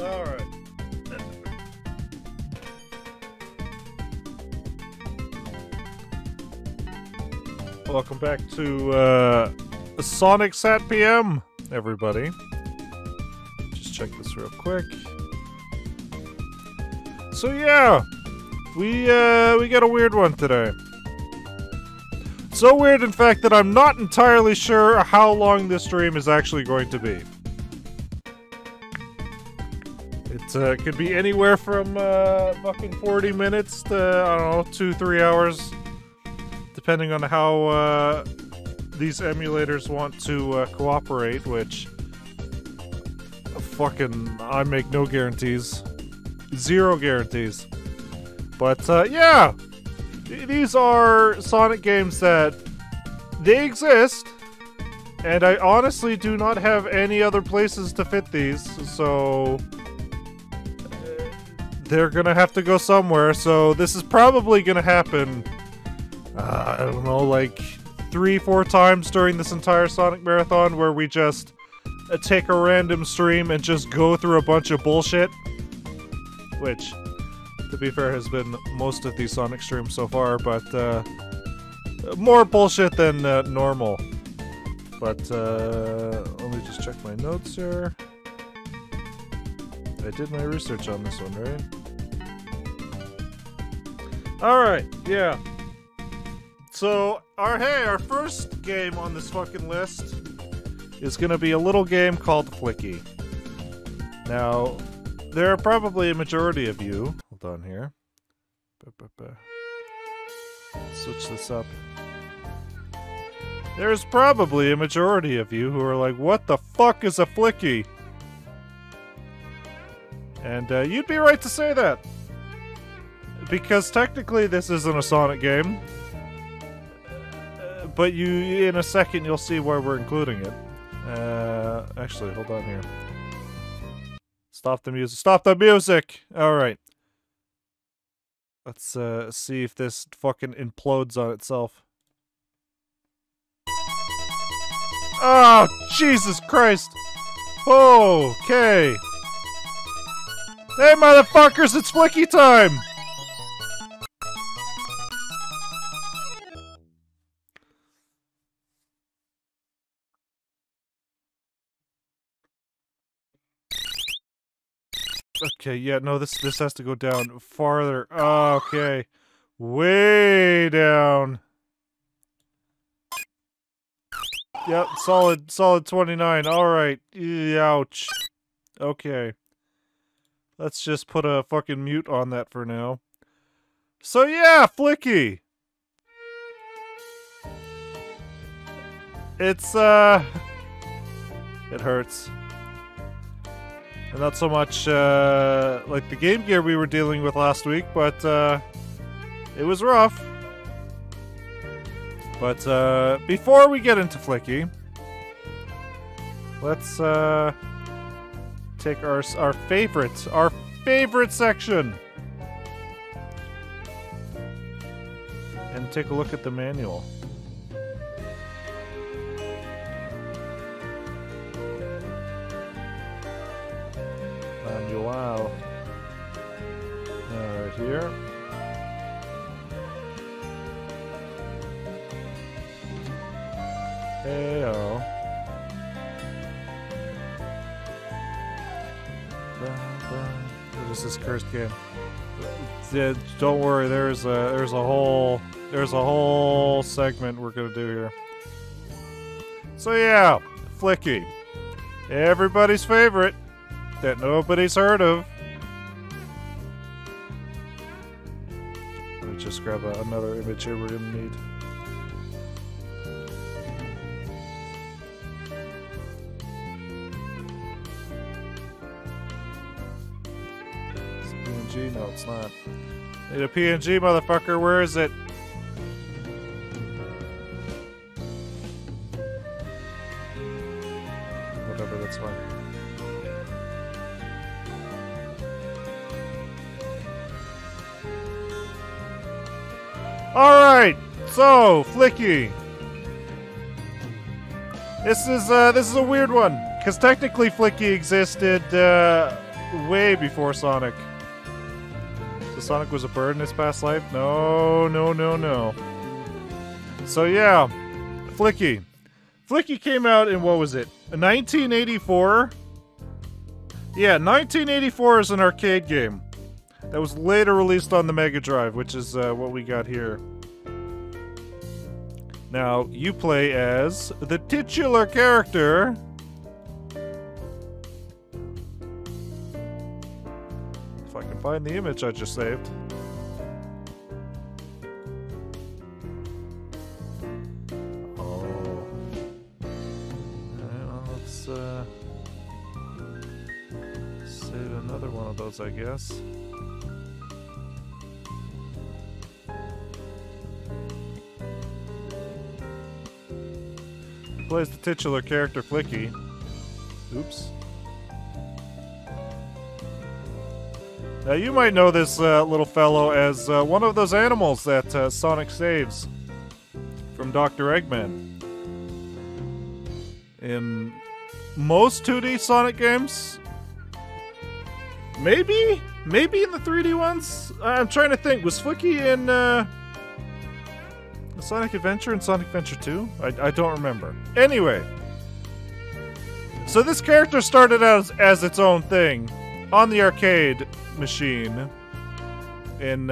Alright. Welcome back to Sonic Sat PM, everybody. Just check this real quick. So yeah, we got a weird one today. So weird, in fact, that I'm not entirely sure how long this stream is actually going to be. It could be anywhere from fucking 40 minutes to, I don't know, 2-3 hours. Depending on how these emulators want to cooperate, which fucking I make no guarantees. Zero guarantees. But yeah! These are Sonic games that they exist, and I honestly do not have any other places to fit these, so they're gonna have to go somewhere, so this is probably gonna happen, I don't know, like 3-4 times during this entire Sonic Marathon, where we just take a random stream and just go through a bunch of bullshit. Which, to be fair, has been most of these Sonic streams so far, but more bullshit than normal. But let me just check my notes here. I did my research on this one, right? Alright, yeah. So, our first game on this fucking list is gonna be a little game called Flicky. Now, there are probably a majority of you. Hold on here. Switch this up. There's probably a majority of you who are like, what the fuck is a Flicky? And you'd be right to say that. Because technically this isn't a Sonic game. But in a second you'll see why we're including it. Actually, hold on here. Stop the music. Stop the music! Alright. Let's see if this fucking implodes on itself. Oh, Jesus Christ! Okay. Hey motherfuckers, it's Flicky time! Okay, yeah, no, this has to go down farther. Oh, okay. Way down. Yep, solid 29. Alright. Ouch. Okay. Let's just put a fucking mute on that for now. So yeah, Flicky! It's, it hurts. And not so much, like the Game Gear we were dealing with last week, but, it was rough. But, before we get into Flicky, let's, take our favorite section, and take a look at the manual. Manual. Right here. Hey-oh. What is this cursed game? Yeah, don't worry. There's a whole segment we're gonna do here. So yeah, Flicky, everybody's favorite that nobody's heard of. Let me just grab another image here we're gonna need. PNG? No, it's not. Need a PNG, motherfucker. Where is it? Whatever, that's fine. Alright, so, Flicky. This is a weird one, because technically Flicky existed, way before Sonic. So Sonic was a bird in his past life? No, no, no, no. So yeah, Flicky. Flicky came out in, what was it, 1984? Yeah, 1984 is an arcade game that was later released on the Mega Drive, which is what we got here. Now, you play as the titular character. If I can find the image I just saved. Oh. Let's save another one of those, I guess. Plays the titular character Flicky. Oops. Now you might know this little fellow as one of those animals that Sonic saves from Dr. Eggman. In most 2D Sonic games? Maybe? Maybe in the 3D ones? I'm trying to think. Was Flicky in Sonic Adventure and Sonic Adventure 2? I don't remember. Anyway. So this character started out as its own thing on the arcade machine. And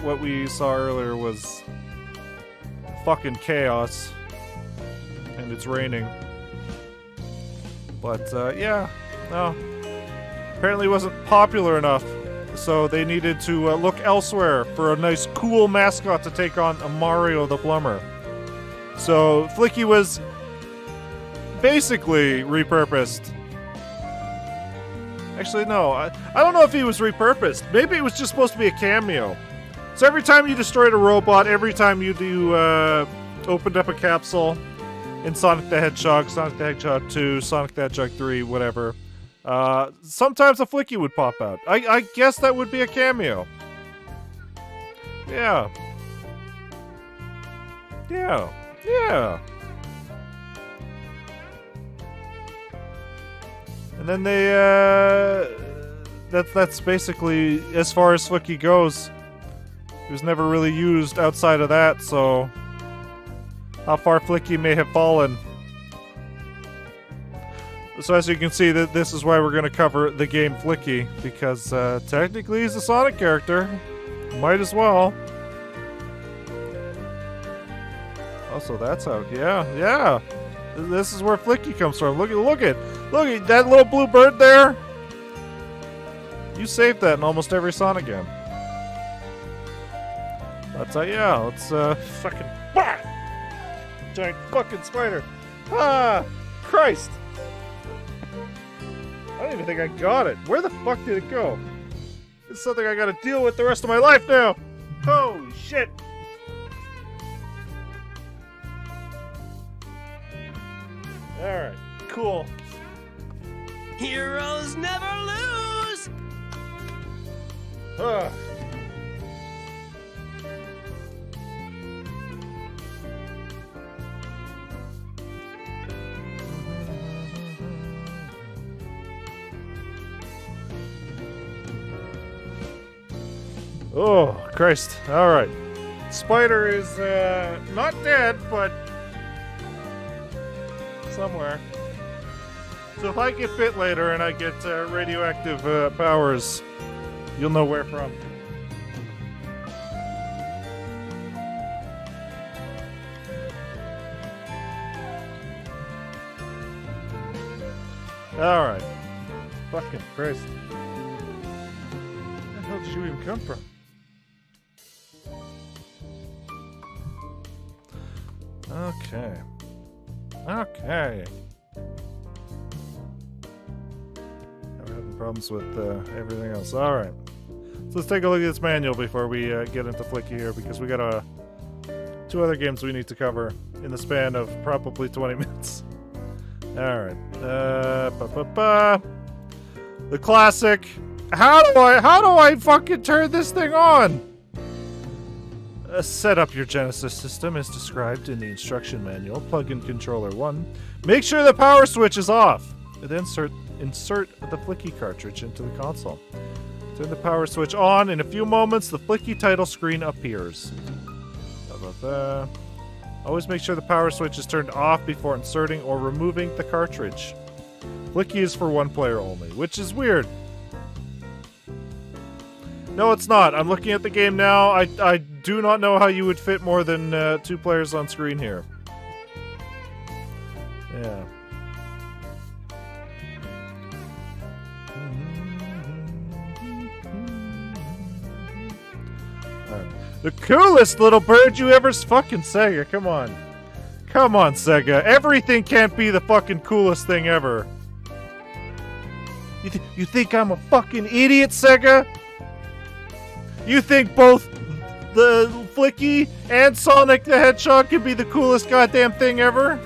what we saw earlier was fucking chaos. And it's raining. But yeah. No. Apparently wasn't popular enough. So they needed to look elsewhere for a nice, cool mascot to take on a Mario the Plumber. So Flicky was basically repurposed. Actually, no. I don't know if he was repurposed. Maybe it was just supposed to be a cameo. So every time you destroyed a robot, every time you opened up a capsule in Sonic the Hedgehog, Sonic the Hedgehog 2, Sonic the Hedgehog 3, whatever, sometimes a Flicky would pop out. I guess that would be a cameo. Yeah. Yeah. Yeah. And then they, that's basically as far as Flicky goes. He was never really used outside of that, so how far Flicky may have fallen. So as you can see, this is why we're going to cover the game Flicky, because technically he's a Sonic character. Might as well. Also, that's how, yeah. This is where Flicky comes from. Look at that little blue bird there. You saved that in almost every Sonic game. That's yeah. Let's fucking giant fucking spider. Ah, Christ. I don't even think I got it. Where the fuck did it go? This is something I gotta deal with the rest of my life now. Holy shit. Alright, cool. Heroes never lose! Oh, Christ. Alright. Spider is, not dead, but somewhere. So if I get bit later and I get radioactive powers, you'll know where from. Alright. Fucking Christ. Where the hell did you even come from? Okay. Okay. I'm having problems with everything else. Alright. So let's take a look at this manual before we get into Flicky here, because we got two other games we need to cover in the span of probably 20 minutes. Alright. The classic. How do I fucking turn this thing on? Set up your Genesis system as described in the instruction manual. Plug in controller 1. Make sure the power switch is off. Then insert the Flicky cartridge into the console. Turn the power switch on. In a few moments, the Flicky title screen appears. How about that? Always make sure the power switch is turned off before inserting or removing the cartridge. Flicky is for one player only, which is weird. No, it's not. I'm looking at the game now. I do not know how you would fit more than 2 players on screen here. Yeah. The coolest little bird you ever fucking Sega. Come on. Come on, Sega. Everything can't be the fucking coolest thing ever. You think I'm a fucking idiot, Sega? You think both the Flicky and Sonic the Hedgehog can be the coolest goddamn thing ever?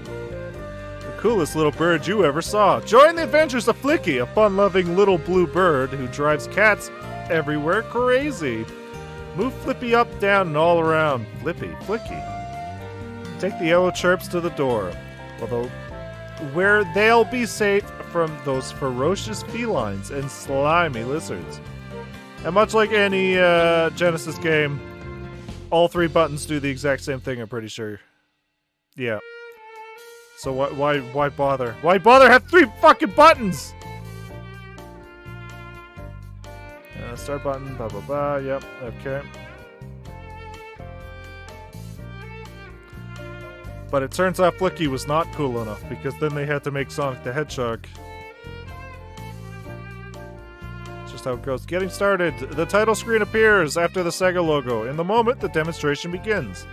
The coolest little bird you ever saw. Join the adventures of Flicky, a fun-loving little blue bird who drives cats everywhere crazy. Move Flippy up, down, and all around. Flippy, Flicky. Take the yellow chirps to the door, where they'll be safe from those ferocious felines and slimy lizards. And much like any Genesis game, all 3 buttons do the exact same thing, I'm pretty sure. Yeah. So why bother? Why bother have 3 fucking buttons? Start button, blah blah blah, yep, okay. But it turns out Flicky was not cool enough, because then they had to make Sonic the Hedgehog. It's just how it goes. Getting started. The title screen appears after the Sega logo. In the moment, the demonstration begins.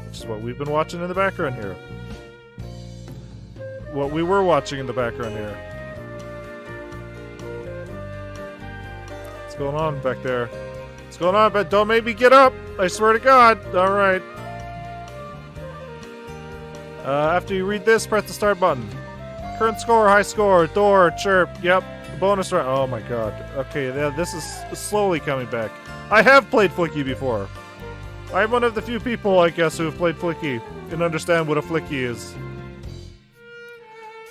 Which is what we've been watching in the background here. What we were watching in the background here. What's going on back there? What's going on? But don't make me get up! I swear to God! Alright. After you read this, press the start button. Current score, high score, door, chirp, yep. Bonus round. Oh my god. Okay, this is slowly coming back. I have played Flicky before. I'm one of the few people, I guess, who have played Flicky and understand what a Flicky is.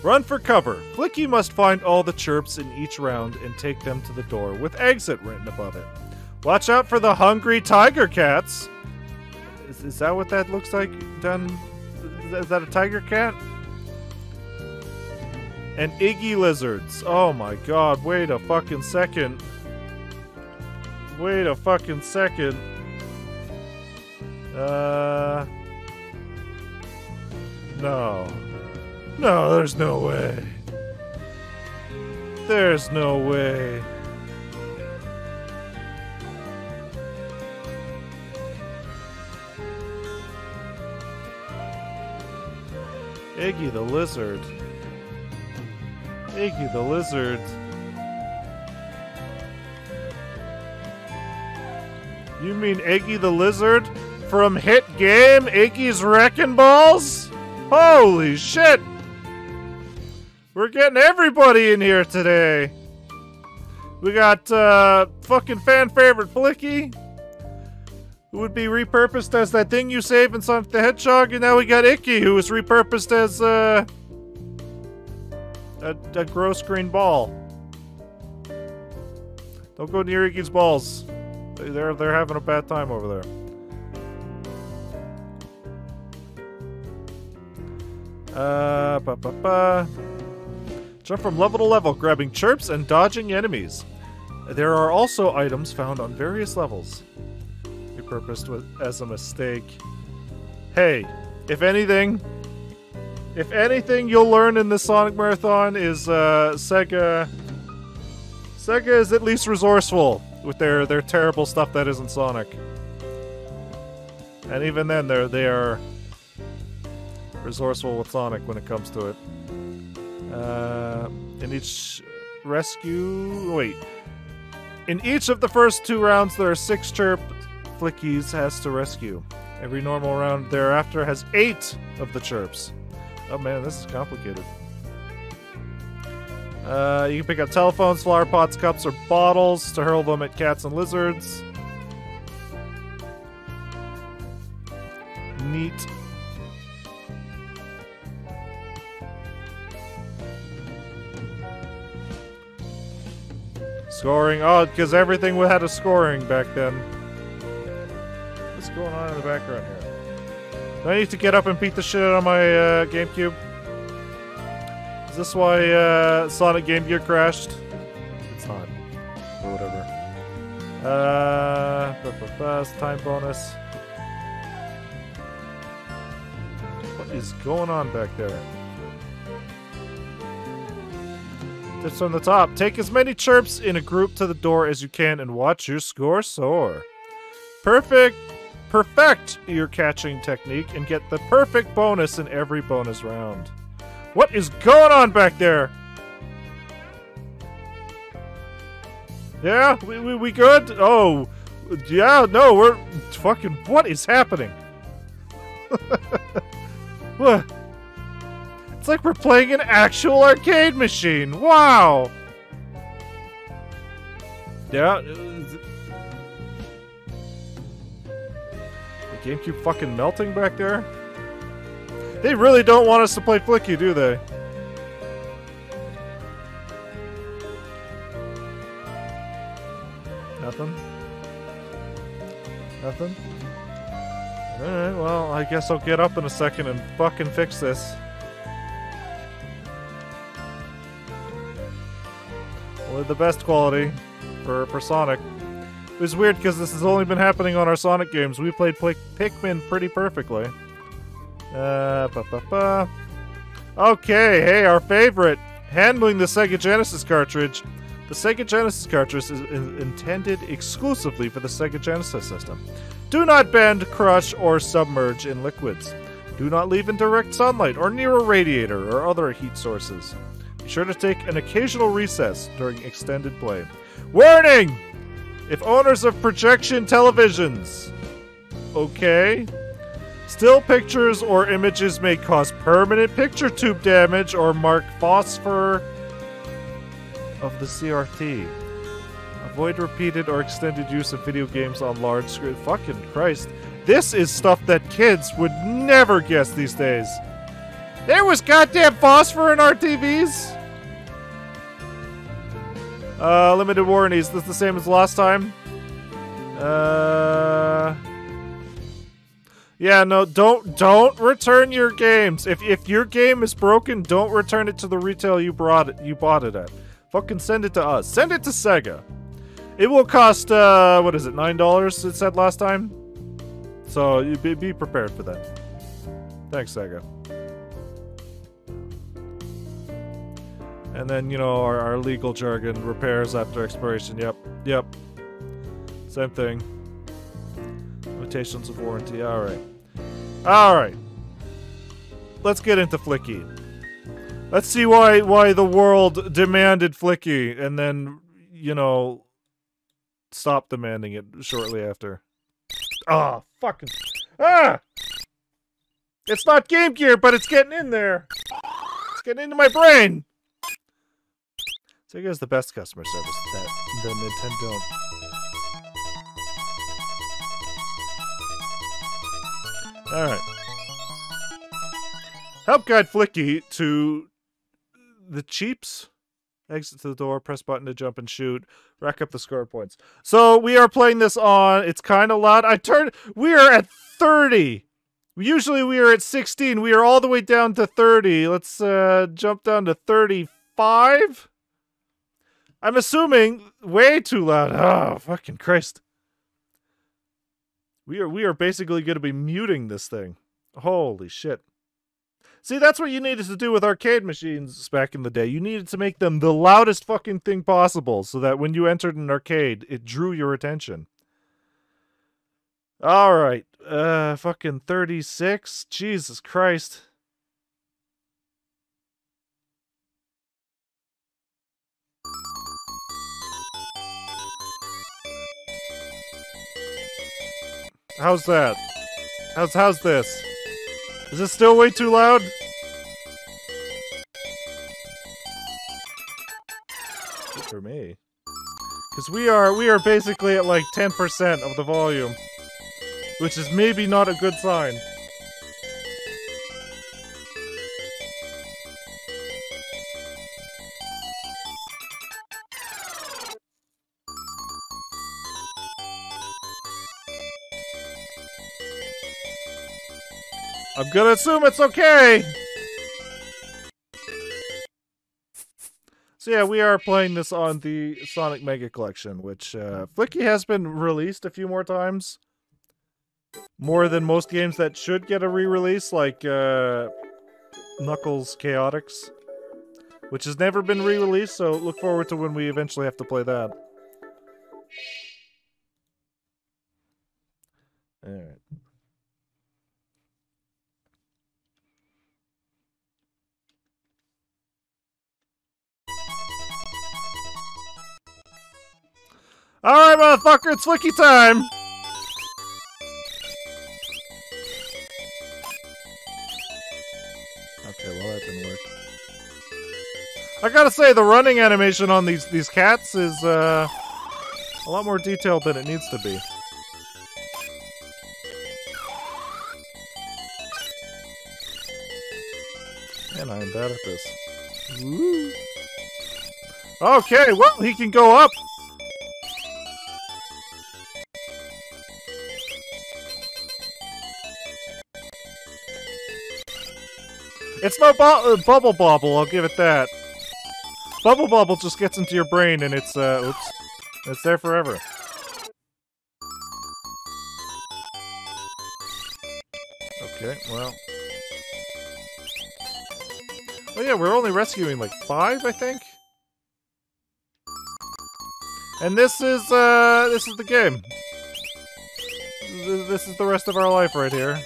Run for cover. Flicky must find all the chirps in each round and take them to the door with exit written above it. Watch out for the hungry tiger cats. Is that what that looks like done? Is that a tiger cat? And Iggy lizards. Oh my god, wait a fucking second. Wait a fucking second. No. No, there's no way. There's no way. Iggy the lizard. Iggy the lizard. You mean Iggy the lizard from hit game Iggy's Wrecking Balls? Holy shit! We're getting everybody in here today. We got fucking fan favorite Flicky, who would be repurposed as that thing you save in Sonic the Hedgehog, and now we got Icky, who was repurposed as a gross green ball. Don't go near Iggy's balls. They're having a bad time over there. Jump from level to level, grabbing chirps and dodging enemies. There are also items found on various levels. Repurposed as a mistake. Hey, if anything you'll learn in this Sonic Marathon is Sega is at least resourceful with their terrible stuff that isn't Sonic. And even then they are resourceful with Sonic when it comes to it. In each of the first 2 rounds there are 6 chirp Flickies has to rescue. Every normal round thereafter has 8 of the chirps. Oh man, this is complicated. You can pick up telephones, flower pots, cups, or bottles to hurl them at cats and lizards. Neat. Scoring. Oh, because everything had a scoring back then. What's going on in the background here? Do I need to get up and beat the shit out of my GameCube? Is this why Sonic Game Gear crashed? It's not. Or whatever. Time bonus. What is going on back there? Tips from the top. Take as many chirps in a group to the door as you can and watch your score soar. Perfect your catching technique and get the perfect bonus in every bonus round. What is going on back there? Yeah, we good? Oh, yeah, no, we're fucking. What is happening? What? It's like we're playing an actual arcade machine. Wow. Yeah. The GameCube fucking melting back there? They really don't want us to play Flicky, do they? Nothing? Nothing? Alright, well, I guess I'll get up in a second and fucking fix this. Only the best quality for Sonic. It was weird because this has only been happening on our Sonic games. We played Pikmin pretty perfectly. Okay, hey, our favorite. Handling the Sega Genesis cartridge. The Sega Genesis cartridge is intended exclusively for the Sega Genesis system. Do not bend, crush, or submerge in liquids. Do not leave in direct sunlight or near a radiator or other heat sources. Be sure to take an occasional recess during extended play. Warning! If owners of projection televisions... Okay. Still pictures or images may cause permanent picture tube damage or mark phosphor of the CRT. Avoid repeated or extended use of video games on large screen. Fucking Christ. This is stuff that kids would never guess these days. There was goddamn phosphor in our TVs? Limited warranties. This the same as last time? Yeah, no, don't return your games. If your game is broken, don't return it to the retail you bought it at. Fucking send it to us. Send it to Sega. It will cost what is it, $9 it said last time? So you be prepared for that. Thanks, Sega. And then, you know, our legal jargon, repairs after expiration. Yep. Same thing. Limitations of warranty. Alright. Let's get into Flicky. Let's see why the world demanded Flicky and then, you know, stopped demanding it shortly after. Ah, fucking... Ah! It's not Game Gear, but it's getting in there. It's getting into my brain. Sega is the best customer service that the Nintendo. Alright. Help guide Flicky to the Cheeps. Exit to the door, press button to jump and shoot. Rack up the score points. So we are playing this on, it's kind of loud. We are at 30. Usually we are at 16. We are all the way down to 30. Let's jump down to 35. I'm assuming way too loud. Oh, fucking Christ. We are basically going to be muting this thing. Holy shit. See, that's what you needed to do with arcade machines back in the day. You needed to make them the loudest fucking thing possible so that when you entered an arcade, it drew your attention. Alright. Fucking 36? Jesus Christ. How's that? How's this? Is this still way too loud? Good for me. Because we are basically at like 10% of the volume. Which is maybe not a good sign. I'm gonna assume it's okay! So yeah, we are playing this on the Sonic Mega Collection, which Flicky has been released a few more times. More than most games that should get a re-release, like Knuckles Chaotix, which has never been re-released, so look forward to when we eventually have to play that. Alright. Alright, motherfucker, it's Flicky time! Okay, well that didn't work. I gotta say, the running animation on these cats is a lot more detailed than it needs to be. Man, I am bad at this. Woo. Okay, well, he can go up! It's no Bubble Bobble, I'll give it that. Bubble Bobble just gets into your brain and it's, oops. It's there forever. Okay, well. Oh yeah, we're only rescuing like 5, I think? And this is the game. This is the rest of our life right here.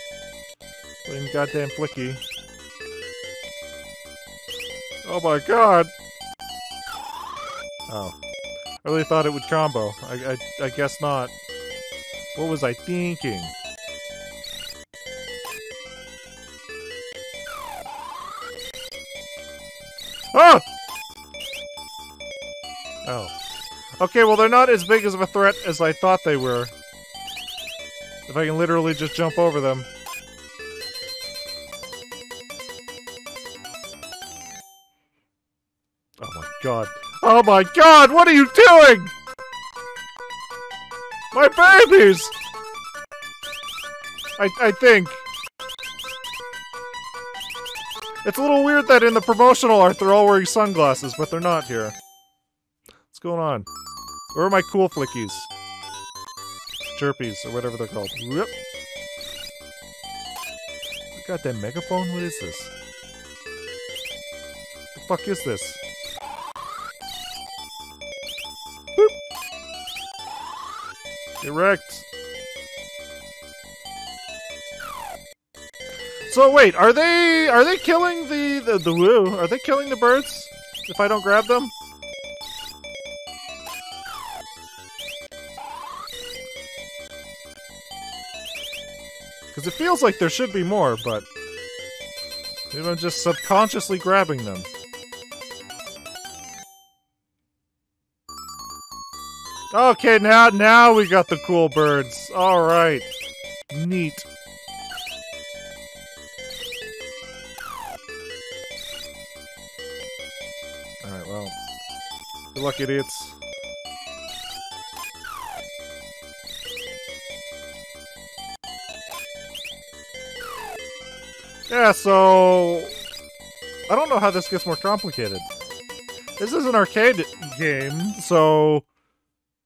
Playing goddamn Flicky. Oh my god! Oh. I really thought it would combo. I guess not. What was I thinking? Oh! Oh. Okay, well they're not as big of a threat as I thought they were. If I can literally just jump over them. Oh my god. Oh my god, what are you doing? My babies! I think. It's a little weird that in the promotional art they're all wearing sunglasses, but they're not here. What's going on? Where are my cool flickies? Chirpies, or whatever they're called. Whoop. Goddamn megaphone? What is this? The fuck is this? Boop! Get wrecked. So wait, are they killing the woo? Are they killing the birds? If I don't grab them? Because it feels like there should be more, but maybe I'm just subconsciously grabbing them. Okay, now we got the cool birds. Alright. Neat. Alright, well. Good luck, idiots. Yeah, so... I don't know how this gets more complicated. This is an arcade game, so...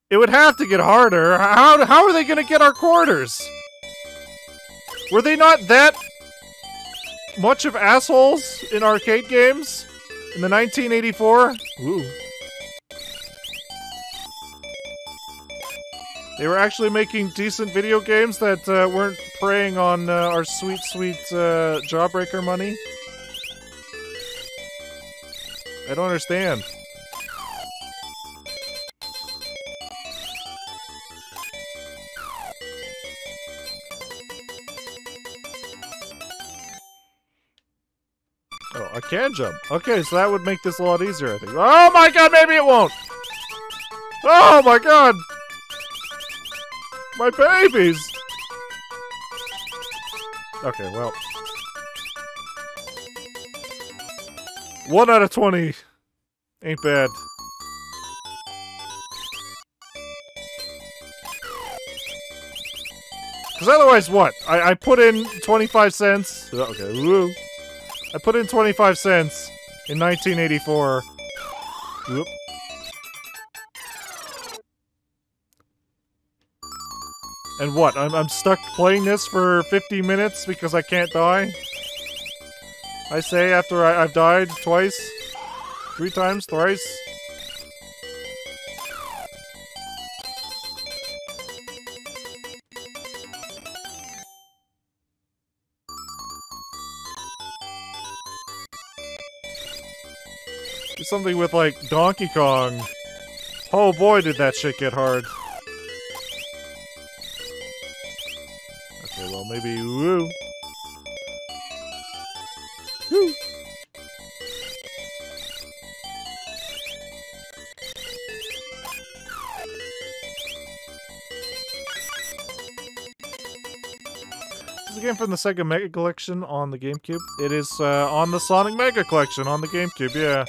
It would have to get harder. How are they gonna get our quarters? Were they not that much of assholes in arcade games? In the 1984? Ooh. They were actually making decent video games that weren't preying on our sweet, sweet jawbreaker money? I don't understand. Oh, I can jump. Okay, so that would make this a lot easier, I think. Oh my god, maybe it won't! Oh my god! My babies! Okay, well. 1 out of 20. Ain't bad. Because otherwise, what? I put in 25 cents. Okay, woo. I put in 25 cents in 1984. Whoop. And what? I'm stuck playing this for 50 minutes because I can't die? I say after I've died twice? 3 times? Thrice? Do something with, like, Donkey Kong. Oh boy, did that shit get hard. Okay, well, maybe woo. Woo. This is a game from the Sega Mega Collection on the GameCube. It is on the Sonic Mega Collection on the GameCube, yeah.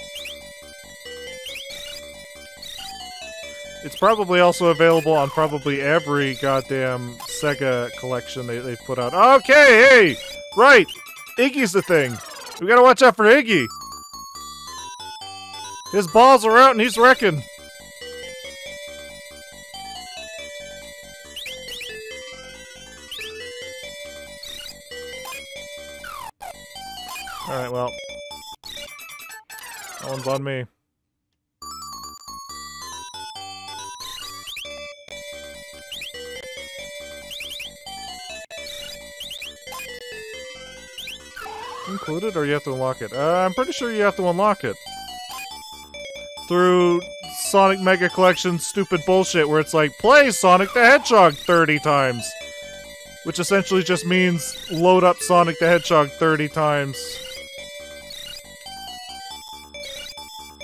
It's probably also available on probably every goddamn Sega collection they've put out. Okay, hey! Right! Iggy's the thing. We gotta watch out for Iggy. His balls are out and he's wrecking. Alright, well. That one's on me. Included, or you have to unlock it? I'm pretty sure you have to unlock it. Through Sonic Mega Collection stupid bullshit where it's like, play Sonic the Hedgehog 30 times. Which essentially just means load up Sonic the Hedgehog 30 times.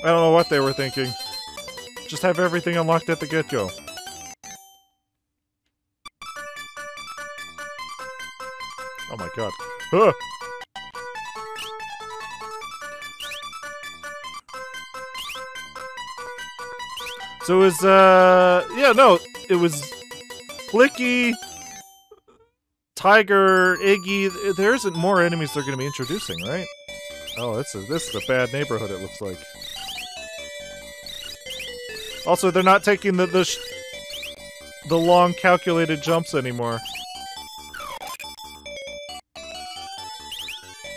I don't know what they were thinking. Just have everything unlocked at the get-go. Oh my god. Huh. So it was, yeah, no, it was Flicky, Tiger, Iggy. There isn't more enemies they're going to be introducing, right? Oh, this is a bad neighborhood, it looks like. Also, they're not taking the long calculated jumps anymore.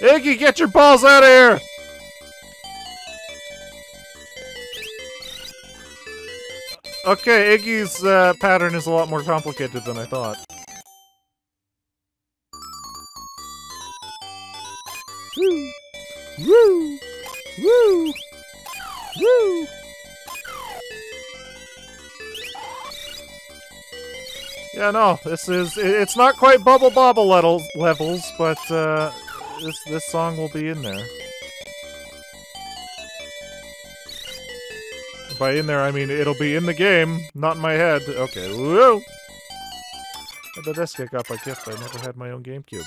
Iggy, get your balls out of here! Okay, Iggy's pattern is a lot more complicated than I thought. Woo! Woo! Woo! Woo! Yeah, no, it's not quite Bubble Bobble levels, but this song will be in there. By in there, I mean it'll be in the game, not in my head. Okay, woo! The disc I got by gift. I never had my own GameCube.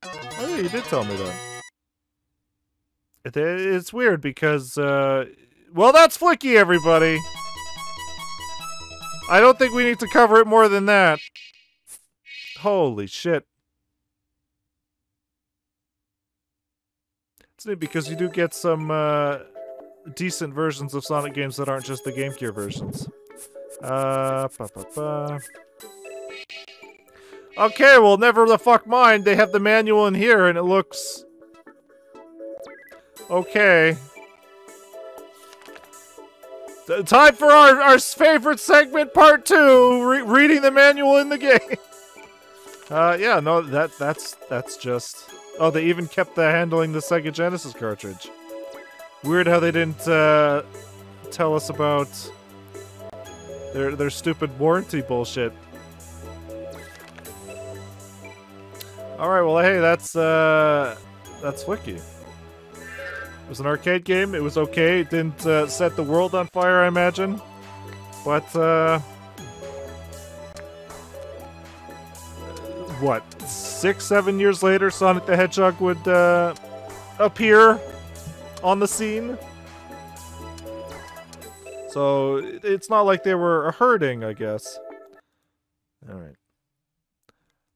Oh yeah, you did tell me that. It's weird because, well, that's Flicky, everybody! I don't think we need to cover it more than that. Holy shit. It's neat because you do get some, decent versions of Sonic games that aren't just the GameCube versions. Okay, well, never the fuck mind. They have the manual in here, and it looks... okay. Time for our favorite segment, part 2, reading the manual in the game. Yeah, no, that's just... oh, they even kept the handling the Sega Genesis cartridge. Weird how they didn't tell us about their stupid warranty bullshit. All right, well, hey, that's Flicky. It was an arcade game. It was okay. It didn't set the world on fire, I imagine. But what? 6-7 years later, Sonic the Hedgehog would appear on the scene. So it's not like they were hurting, I guess. Alright.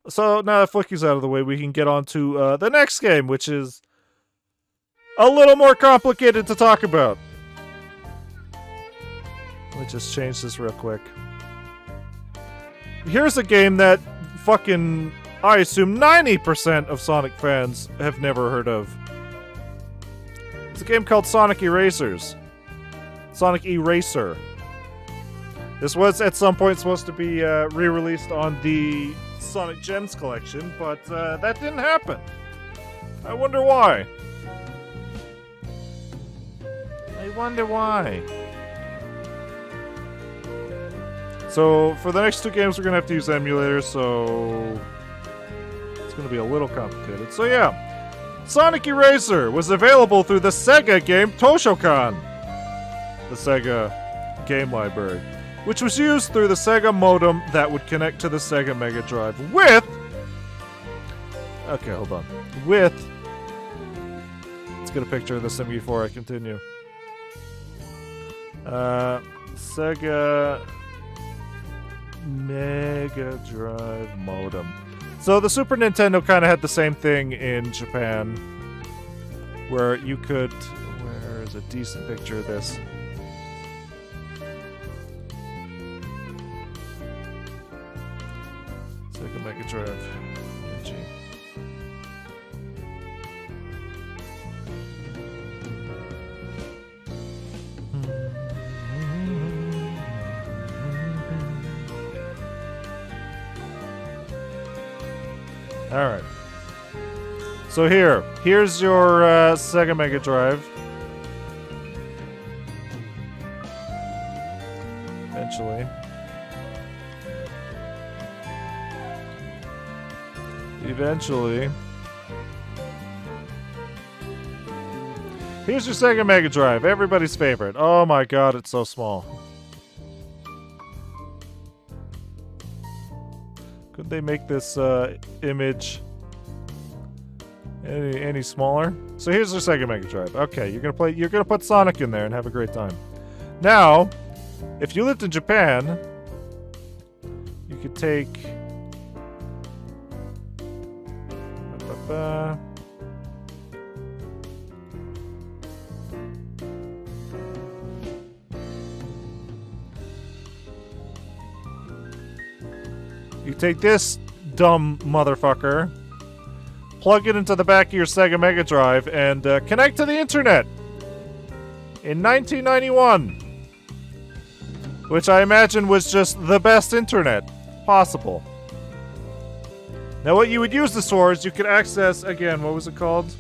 So now that Flicky's out of the way, we can get on to the next game, which is a little more complicated to talk about. Let me just change this real quick. Here's a game that fucking, I assume 90% of Sonic fans have never heard of. It's a game called Sonic Erasers. Sonic Eraser. This was at some point supposed to be re-released on the Sonic Gems collection, but that didn't happen. I wonder why. I wonder why. So, for the next two games, we're going to have to use emulators, so it's going to be a little complicated. So yeah, Sonic Eraser was available through the Sega game Toshokan, the Sega game library, which was used through the Sega modem that would connect to the Sega Mega Drive with... Okay, hold on. With... Let's get a picture of this thing before I continue. Sega Mega Drive modem. So the Super Nintendo kind of had the same thing in Japan, where you could... Where is a decent picture of this? Sega Mega Drive. NG. Alright. So here's your Sega Mega Drive. Eventually. Here's your Sega Mega Drive, everybody's favorite. Oh my god, it's so small. Could they make this image any smaller? So here's your Sega Mega Drive. Okay, you're gonna put Sonic in there and have a great time. Now, if you lived in Japan, you could take you take this dumb motherfucker, plug it into the back of your Sega Mega Drive, and connect to the internet in 1991. Which I imagine was just the best internet possible. Now what you would use this for is you could access, again, what was it called?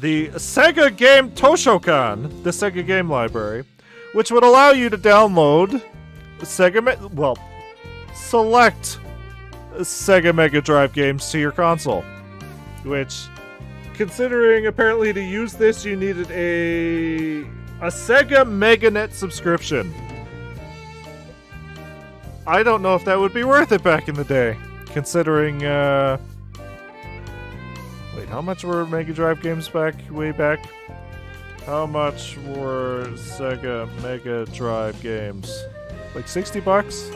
The Sega Game Toshokan, the Sega Game Library, which would allow you to download select Sega Mega Drive games to your console. Which, considering apparently to use this you needed a Sega MegaNet subscription. I don't know if that would be worth it back in the day, considering, wait, how much were Mega Drive games way back? How much were Sega Mega Drive games? Like 60 bucks?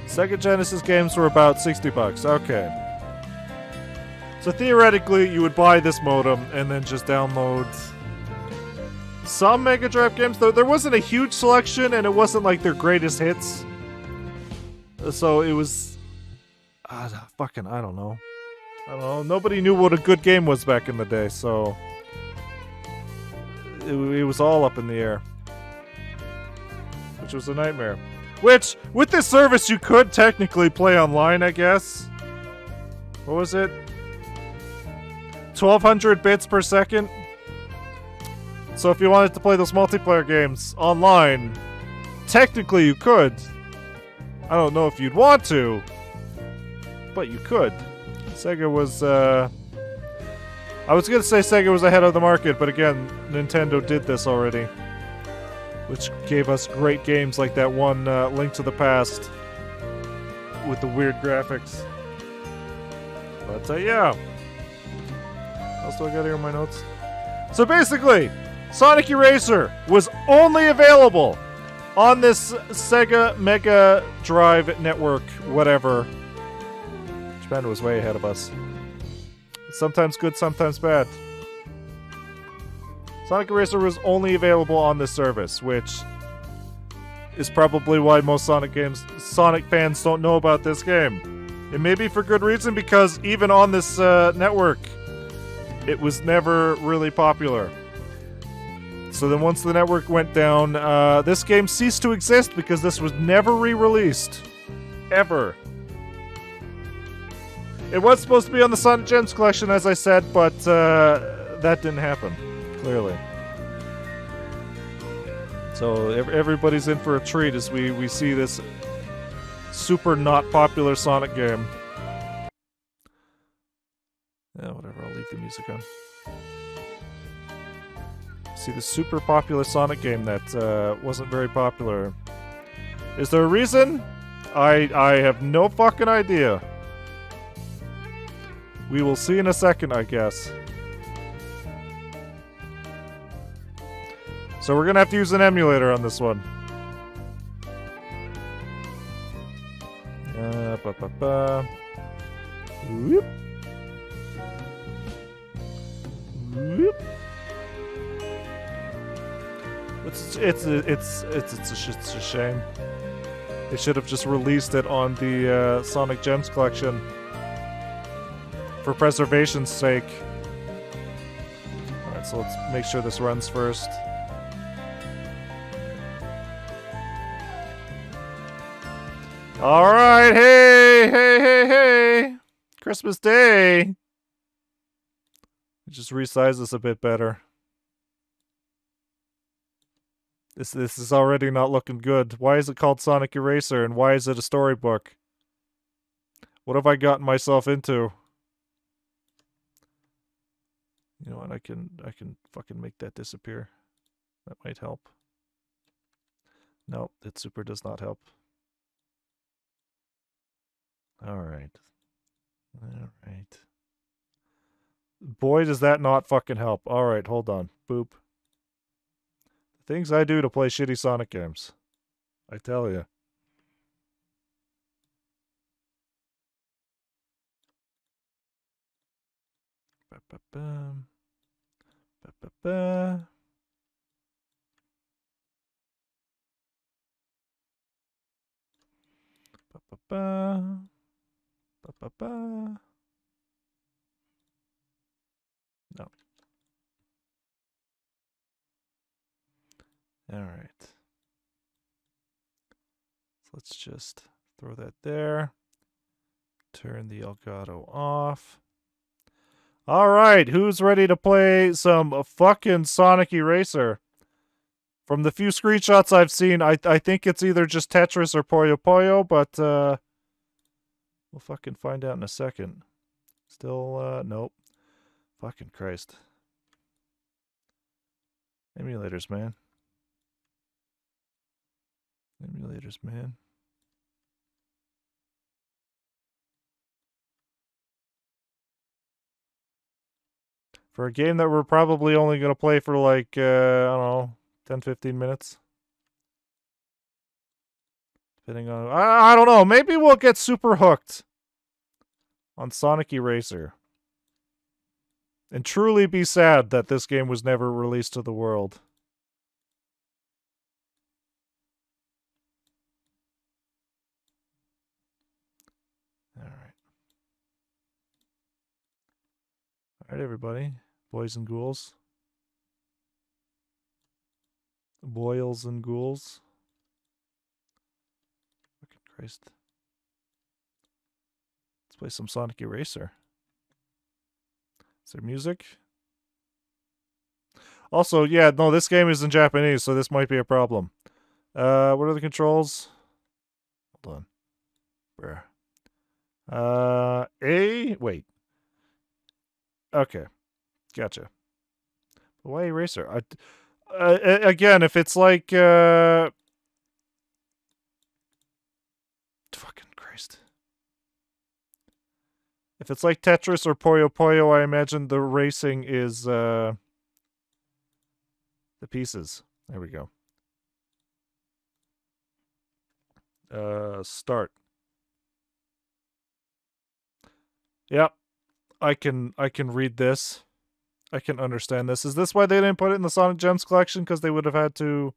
Sega Genesis games were about 60 bucks. Okay. So theoretically, you would buy this modem and then just download some Mega Drive games. Though there wasn't a huge selection and it wasn't like their greatest hits. So it was... fucking, I don't know. Nobody knew what a good game was back in the day, so... It was all up in the air. Which was a nightmare. Which, with this service, you could technically play online, I guess. What was it? 1200 bits per second? So if you wanted to play those multiplayer games online, technically you could. I don't know if you'd want to, but you could. Sega was, I was gonna say Sega was ahead of the market, but again, Nintendo did this already. Which gave us great games like that one Link to the Past with the weird graphics. But yeah. What else do I got here in my notes? So basically, Sonic Eraser was only available on this Sega Mega Drive Network, whatever. Japan was way ahead of us. Sometimes good, sometimes bad. Sonic Eraser was only available on this service, which is probably why most Sonic fans don't know about this game. It may be for good reason, because even on this network, it was never really popular. So then once the network went down, this game ceased to exist because this was never re-released. Ever. It was supposed to be on the Sonic Gems collection, as I said, but that didn't happen. Clearly. So everybody's in for a treat as we see this super not popular Sonic game. Yeah, whatever, I'll leave the music on. See the super popular Sonic game that wasn't very popular. Is there a reason? I have no fucking idea. We will see in a second, I guess. So we're gonna have to use an emulator on this one. Whoop. Whoop. It's a shame. They should have just released it on the Sonic Gems collection for preservation's sake. Alright, so let's make sure this runs first. Alright, hey! Christmas Day! Just resize this a bit better. This is already not looking good. Why is it called Sonic Eraser, and why is it a storybook? What have I gotten myself into? You know what, I can fucking make that disappear. That might help. Nope, it super does not help. Alright. Alright. Boy, does that not fucking help. Alright, hold on. Boop. The things I do to play shitty Sonic games. I tell you. Ba-ba-bum. Ba-ba-ba. Ba-ba-ba. Ba-ba-ba. No. Alright. So let's just throw that there. Turn the Elgato off. Alright, who's ready to play some fucking Sonic Eraser? From the few screenshots I've seen, I think it's either just Tetris or Puyo Puyo, but we'll fucking find out in a second. Still, nope. Fucking Christ. Emulators, man. Emulators, man. For a game that we're probably only going to play for like, I don't know, 10-15 minutes. Depending on... I don't know, maybe we'll get super hooked on Sonic Eraser. And truly be sad that this game was never released to the world. Alright. Alright, everybody. Boys and ghouls. Boils and ghouls. Fucking Christ. Let's play some Sonic Eraser. Is there music? Also, yeah, no, this game is in Japanese, so this might be a problem. What are the controls? Hold on. Bruh. Wait. Okay. Gotcha. Why Eraser? Again, if it's like, fucking Christ. If it's like Tetris or Puyo Puyo, I imagine the racing is the pieces. There we go. Start. Yep. I can read this. I can understand this. Is this why they didn't put it in the Sonic Gems collection? Because they would have had to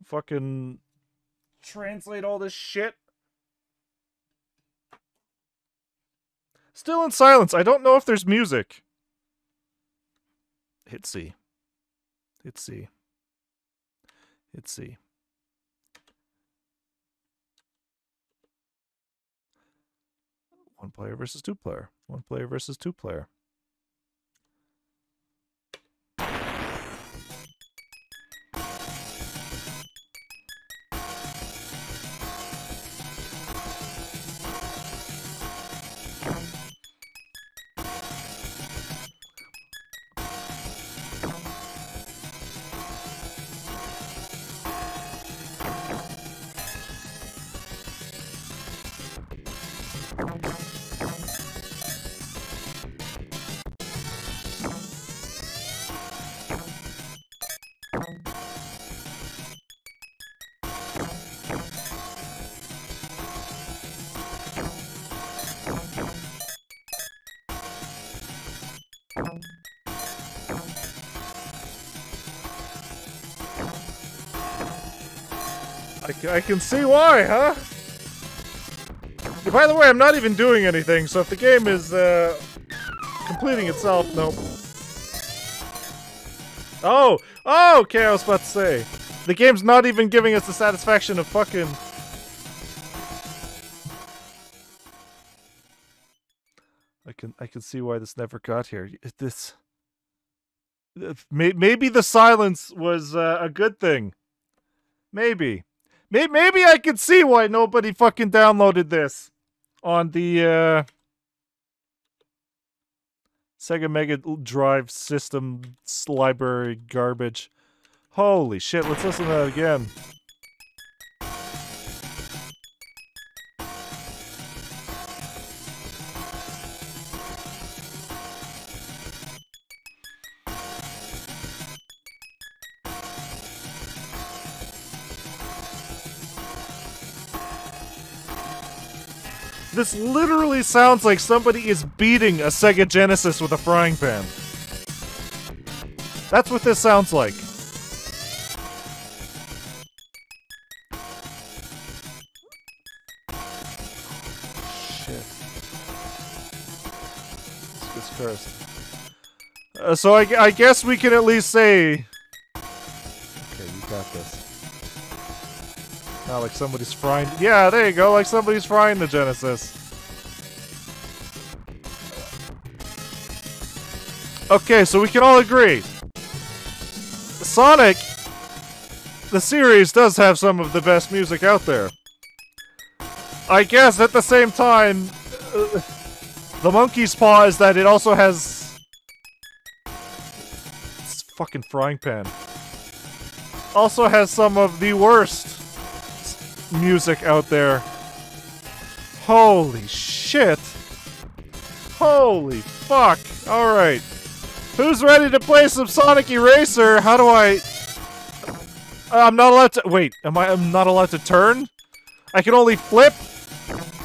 fucking translate all this shit? Still in silence. I don't know if there's music. Hit C. Hit C. Hit C. One player versus two player. One player versus two player. I can see why, huh? By the way, I'm not even doing anything, so if the game is completing itself, nope. Oh! Oh! Okay, I was about to say. The game's not even giving us the satisfaction of fucking... I can see why this never got here. This... Maybe the silence was a good thing. Maybe. Maybe I can see why nobody fucking downloaded this on the Sega Mega Drive system library garbage. Holy shit, let's listen to that again. This literally sounds like somebody is beating a Sega Genesis with a frying pan. That's what this sounds like. Shit. This gets cursed. So I guess we can at least say... Okay, you got this. Not like somebody's frying... Yeah, there you go, like somebody's frying the Genesis. Okay, so we can all agree. Sonic, the series, does have some of the best music out there. I guess at the same time, the monkey's paw is that it also has... This fucking frying pan. Also has some of the worst music out there. Holy shit. Holy fuck. Alright. Who's ready to play some Sonic Eraser? How do I... I'm not allowed to... Wait, I'm not allowed to turn? I can only flip?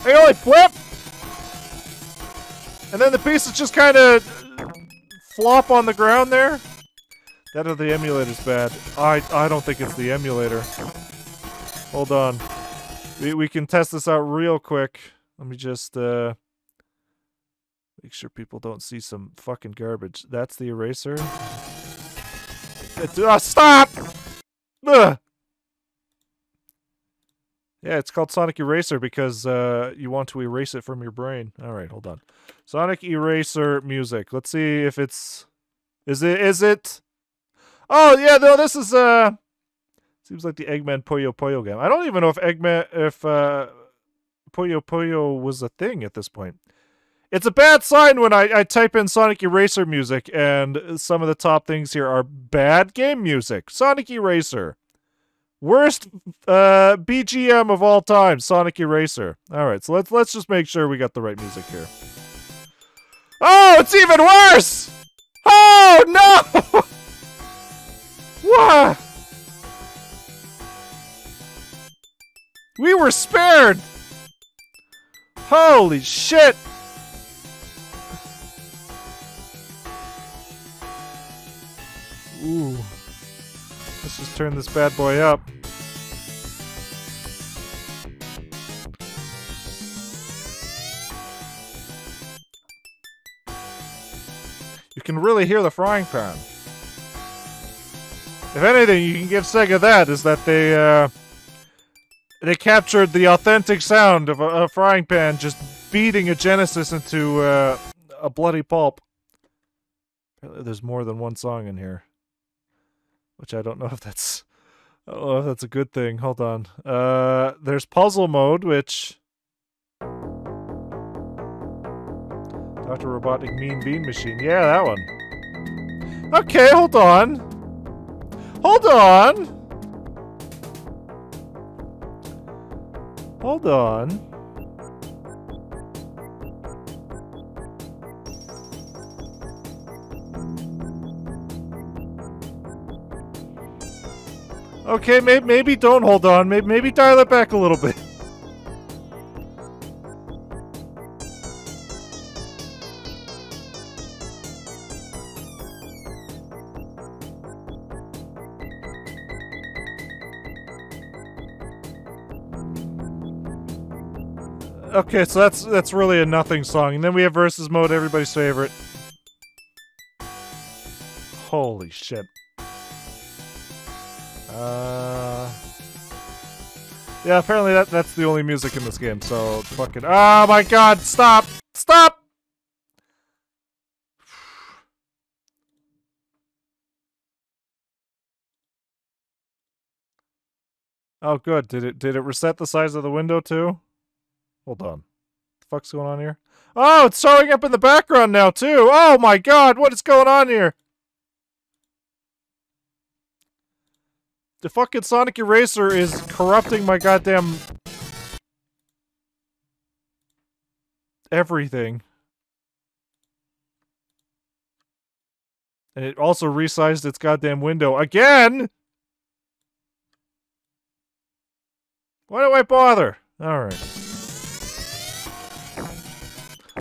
I can only flip? And then the pieces just kind of flop on the ground there? That or the emulator's bad. I don't think it's the emulator. Hold on. We can test this out real quick. Let me just make sure people don't see some fucking garbage. That's the eraser. Stop! Ugh. Yeah, it's called Sonic Eraser because you want to erase it from your brain. Alright, hold on. Sonic Eraser music. Let's see if it's... Is it? Oh, yeah, no, this is... Seems like the Eggman Puyo Puyo game. I don't even know if Puyo Puyo was a thing at this point. It's a bad sign when I type in Sonic Eraser music and some of the top things here are bad game music. Sonic Eraser. Worst BGM of all time, Sonic Eraser. All right, so let's just make sure we got the right music here. Oh, it's even worse! Oh no! What? We were spared! Holy shit! Ooh. Let's just turn this bad boy up. You can really hear the frying pan. If anything, you can give Sega that, is that they captured the authentic sound of a frying pan just beating a Genesis into a bloody pulp. Apparently there's more than one song in here. Which I don't know if that's a good thing. Hold on. There's puzzle mode, which Dr. Robotic Mean Bean Machine. Yeah, that one. Okay, hold on. Hold on. Hold on. Okay, maybe don't hold on. Maybe dial it back a little bit. Okay, so that's really a nothing song. And then we have versus mode, everybody's favorite. Holy shit. Yeah, apparently that's the only music in this game, so fucking... Oh my god, stop! Stop! Oh good, did it reset the size of the window too? Hold on. What the fuck's going on here? Oh, it's showing up in the background now too! Oh my god, what is going on here? The fucking Sonic Eraser is corrupting my goddamn... everything. And it also resized its goddamn window again! Why do I bother? Alright.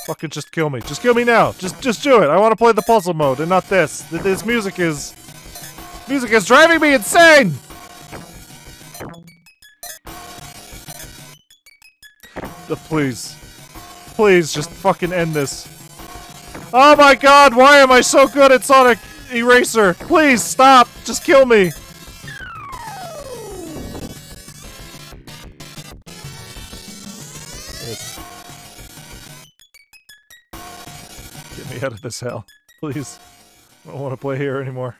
Fucking just kill me. Just kill me now. Just do it. I want to play the puzzle mode and not this. This music is... music is driving me insane! Please. Please, just fucking end this. Oh my god, why am I so good at Sonic Eraser? Please, stop! Just kill me! Get me out of this hell. Please. I don't want to play here anymore.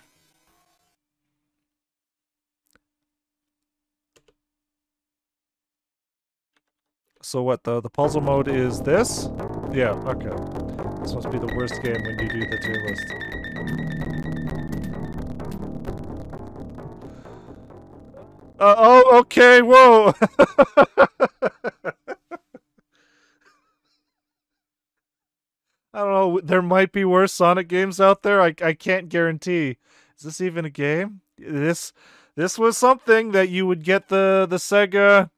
So what, the puzzle mode is this? Yeah, okay. This must be the worst game when you do the tier list. Oh, okay, whoa! I don't know, there might be worse Sonic games out there, I can't guarantee. Is this even a game? This was something that you would get the Sega...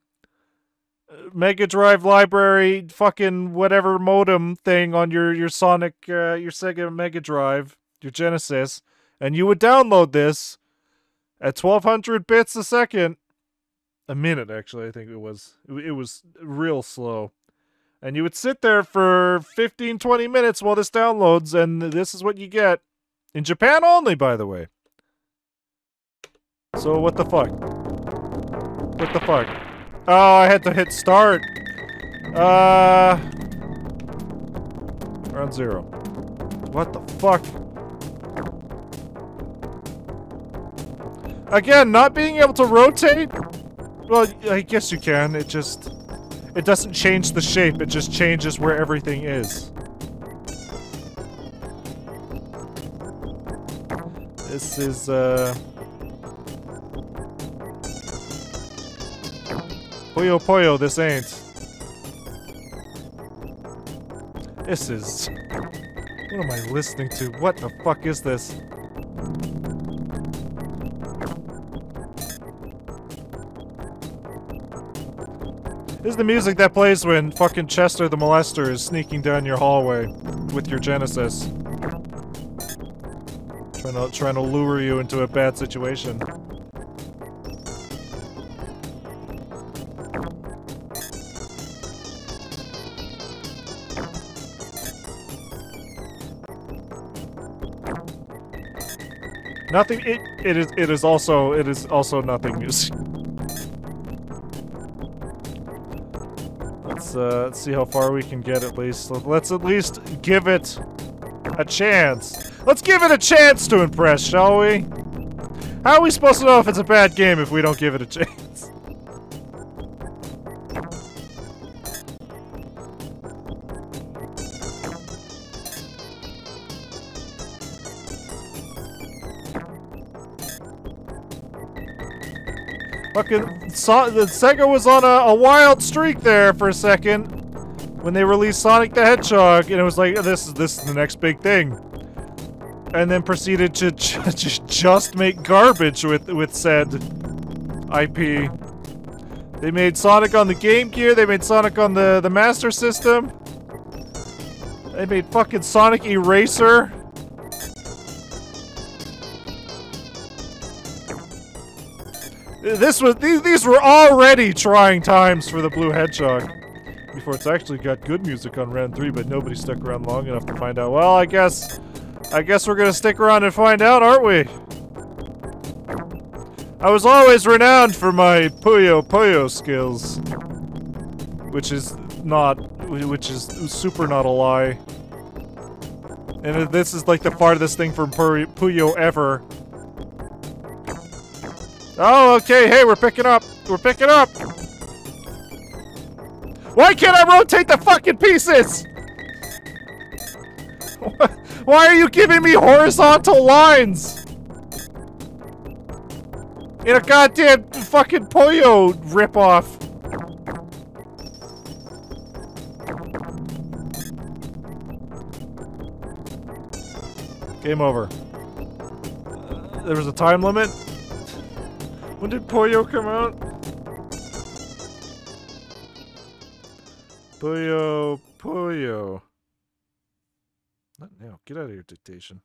Mega Drive library fucking whatever modem thing on your Sonic your Sega Mega Drive, your Genesis, and you would download this at 1200 bits a second, a minute actually. I think it was real slow, and you would sit there for 15-20 minutes while this downloads, and this is what you get in Japan only, by the way. So what the fuck? What the fuck? Oh, I had to hit start. Round 0. What the fuck? Again, not being able to rotate? Well, I guess you can. It doesn't change the shape. It just changes where everything is. This is, Puyo Puyo, this ain't. This is... What am I listening to? What the fuck is this? This is the music that plays when fucking Chester the Molester is sneaking down your hallway with your Genesis. Trying to lure you into a bad situation. Nothing. It is also nothing music. Let's see how far we can get at least. Let's at least give it a chance. Let's give it a chance to impress, shall we? How are we supposed to know if it's a bad game if we don't give it a chance? Fucking Sega was on a wild streak there for a second when they released Sonic the Hedgehog, and it was like, this is the next big thing, and then proceeded to just make garbage with said IP. They made Sonic on the Game Gear. They made Sonic on the Master System. They made fucking Sonic Eraser. These were already trying times for the Blue Hedgehog. Before it's actually got good music on round 3, but nobody stuck around long enough to find out. Well, I guess we're gonna stick around and find out, aren't we? I was always renowned for my Puyo Puyo skills. Which is super not a lie. And this is like the farthest thing from Puyo ever. Oh, okay, hey, we're picking up. We're picking up. Why can't I rotate the fucking pieces? Why are you giving me horizontal lines? In a goddamn fucking Puyo ripoff. Game over. There was a time limit? When did Puyo come out? Puyo. Not now. Get out of your dictation.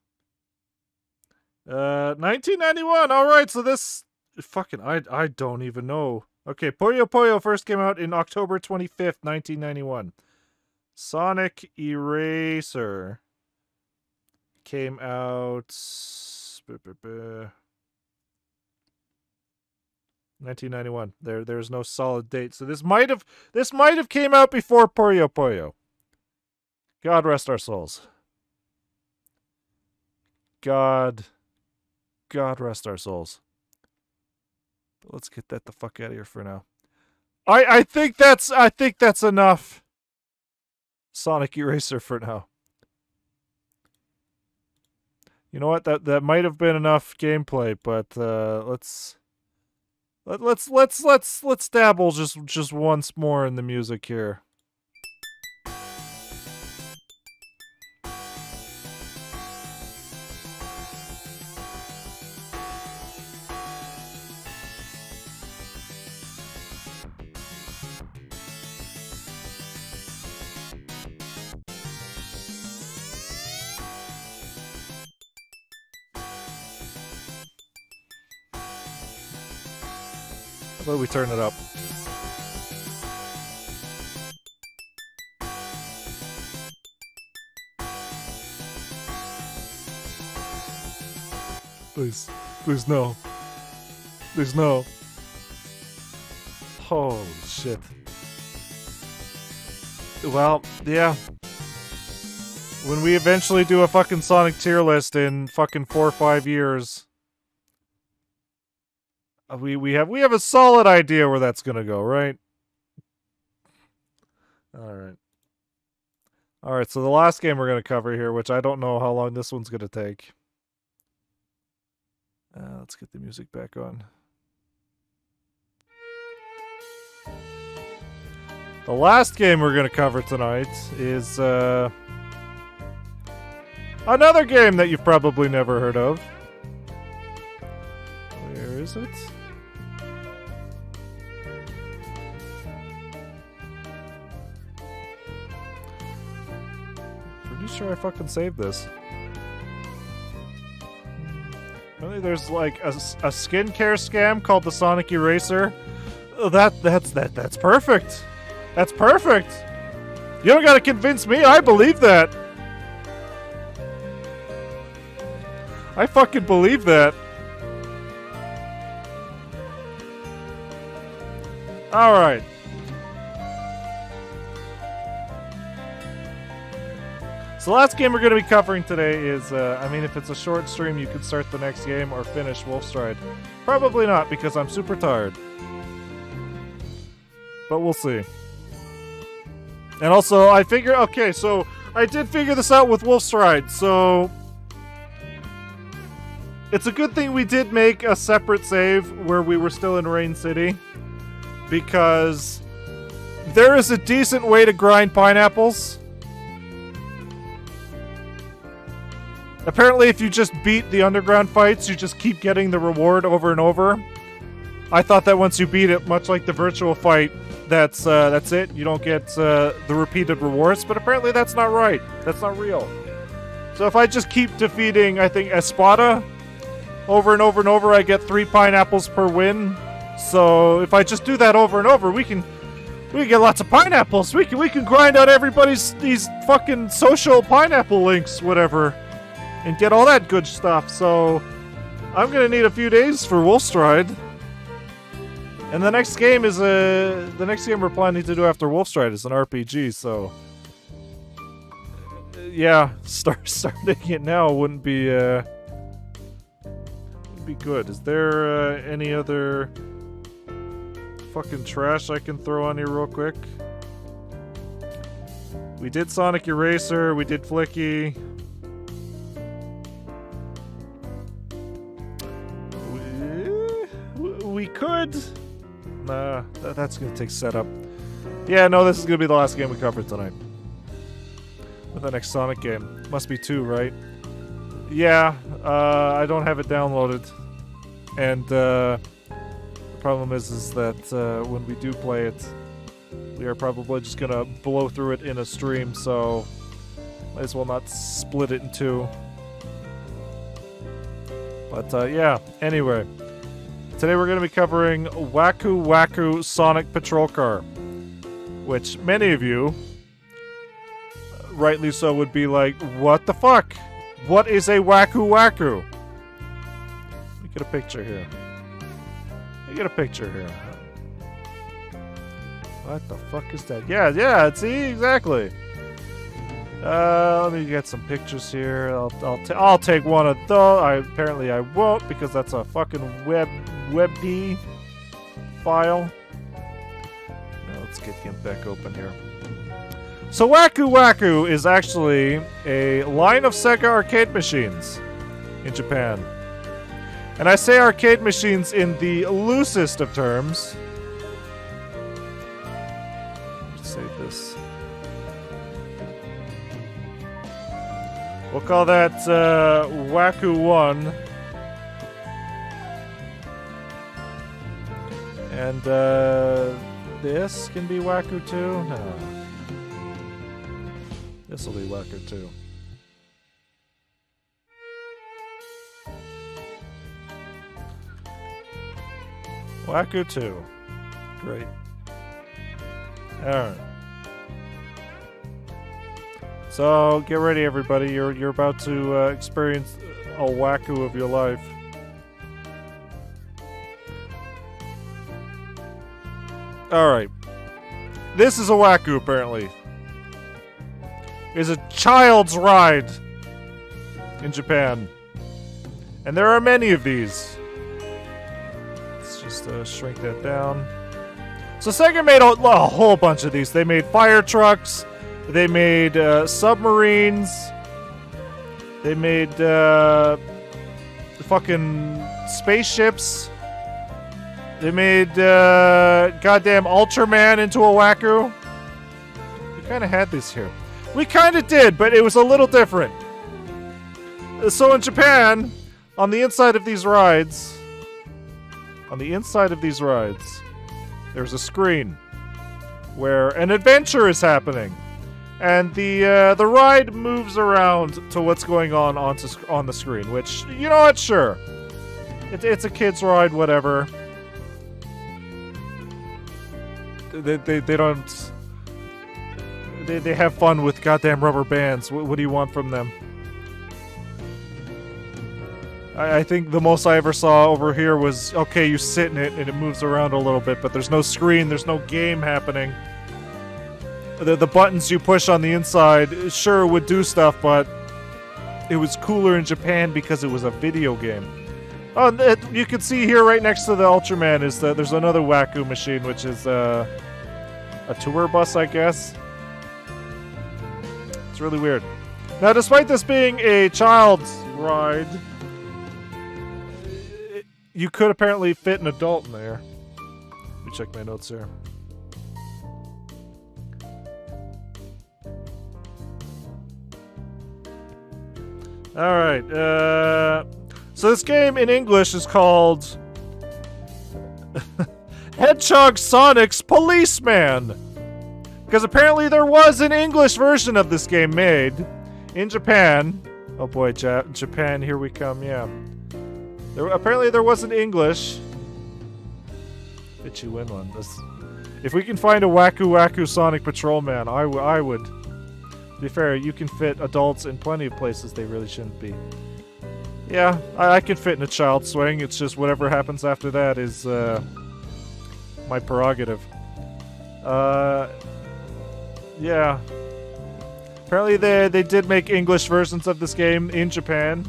1991. All right, so this fucking I don't even know. Okay, Puyo first came out in October 25th, 1991. Sonic Eraser came out 1991. There's no solid date. So this might have came out before Puyo. God rest our souls. God rest our souls. But let's get that the fuck out of here for now. I think that's enough. Sonic Eraser for now. You know what? That might have been enough gameplay, but let's dabble just once more in the music here. How about we turn it up? Please no. Please no. Holy shit. Well, yeah. When we eventually do a fucking Sonic tier list in fucking 4 or 5 years, we have a solid idea where that's gonna go, right? Alright. Alright, so the last game we're gonna cover here, which I don't know how long this one's gonna take. Let's get the music back on. The last game we're going to cover tonight is another game that you've probably never heard of. Where is it? Pretty sure I fucking saved this. Apparently there's like a skincare scam called the Sonic Eraser. That's perfect. That's perfect. You don't gotta convince me. I believe that. I fucking believe that. Alright. So the last game we're going to be covering today is, I mean, if it's a short stream, you could start the next game or finish Wolfstride. Probably not, because I'm super tired. But we'll see. And also, I figure, okay, so I did figure this out with Wolfstride, so it's a good thing we did make a separate save where we were still in Rain City, because there is a decent way to grind pineapples. Apparently, if you just beat the underground fights, you just keep getting the reward over and over. I thought that once you beat it, much like the virtual fight, that's it. You don't get the repeated rewards, but apparently that's not right. That's not real. So if I just keep defeating, I think, Espada over and over and over, I get 3 pineapples per win. So if I just do that over and over, we can get lots of pineapples. We can grind out everybody's these fucking social pineapple links, whatever, and get all that good stuff. So I'm gonna need a few days for Wolfstride. And the next game is the next game we're planning to do after Wolfstride is an RPG. So yeah, starting it now wouldn't be good. Is there any other fucking trash I can throw on here real quick? We did Sonic Eraser. We did Flicky. We could. Nah, that's gonna take setup. Yeah, no, this is gonna be the last game we cover tonight. With the next Sonic game. Must be 2, right? Yeah, I don't have it downloaded. And the problem is that when we do play it, we are probably just gonna blow through it in a stream, so might as well not split it in 2. But yeah, anyway. Today we're going to be covering Waku Waku Sonic Patrol Car, which many of you, rightly so, would be like, what the fuck? What is a Waku Waku? Let me get a picture here. What the fuck is that? Yeah, see, exactly. Let me get some pictures here. I'll take one of those. Apparently I won't, because that's a fucking WebP file. Now let's get him back open here. So Waku Waku is actually a line of Sega arcade machines in Japan. And I say arcade machines in the loosest of terms. Let's save this. We'll call that Waku 1. And this can be Waku 2? No. This will be Waku 2. Waku 2. Great. Alright. So, get ready everybody. You're about to experience a Waku of your life. Alright. This is a Waku, apparently. It's a child's ride in Japan. And there are many of these. Let's just shrink that down. So Sega made a whole bunch of these. They made fire trucks. They made submarines. They made fucking spaceships. They made goddamn Ultraman into a Waku. kind of had this here. We kind of did, but it was a little different. So in Japan, on the inside of these rides, there's a screen where an adventure is happening, and the ride moves around to what's going on the screen. Which, you know what? Sure, it's a kid's ride, whatever. They don't. They have fun with goddamn rubber bands. What do you want from them? I think the most I ever saw over here was, okay, you sit in it and it moves around a little bit, but there's no screen, there's no game happening. The buttons you push on the inside, sure, would do stuff, but it was cooler in Japan because it was a video game. Oh, you can see here right next to the Ultraman is there's another Waku machine, which is a tour bus, I guess. It's really weird. Now, despite this being a child's ride, you could apparently fit an adult in there. Let me check my notes here. Alright, so this game in English is called Hedgehog Sonic's Policeman. Because apparently there was an English version of this game made in Japan. Oh boy, Japan, here we come, yeah. Apparently there wasn't English. Bet you win one. If we can find a Waku Sonic Patrolman, I would. To be fair, you can fit adults in plenty of places they really shouldn't be. Yeah, I can fit in a child swing. It's just whatever happens after that is my prerogative. Yeah. Apparently they did make English versions of this game in Japan.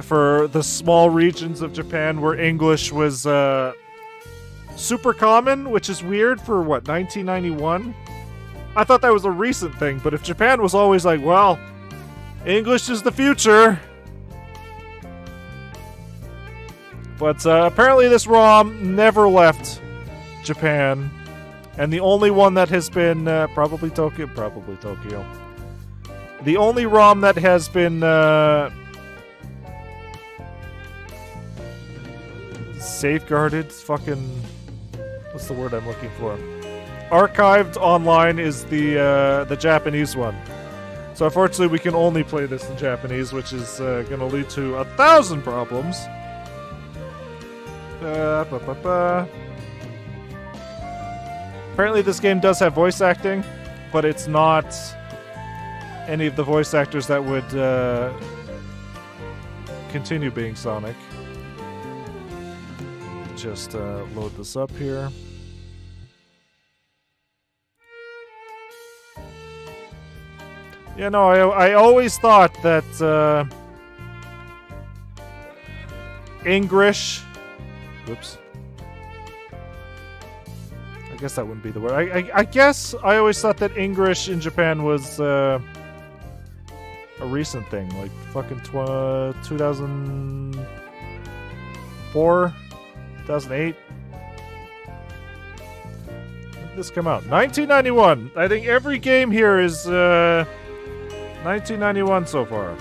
For the small regions of Japan where English was super common, which is weird for, what, 1991? I thought that was a recent thing, but if Japan was always like, well, English is the future. But apparently this ROM never left Japan. And the only one that has been, probably Tokyo. The only ROM that has been, safeguarded, fucking, what's the word I'm looking for? Archived online is the Japanese one. So unfortunately we can only play this in Japanese, which is gonna lead to 1,000 problems. Apparently this game does have voice acting, but it's not any of the voice actors that would continue being Sonic. Just load this up here. Yeah, no, I always thought that English. Whoops. I guess that wouldn't be the word. I guess I always thought that English in Japan was a recent thing, like fucking 2004. 2008. When did this come out? 1991. I think every game here is 1991 so far.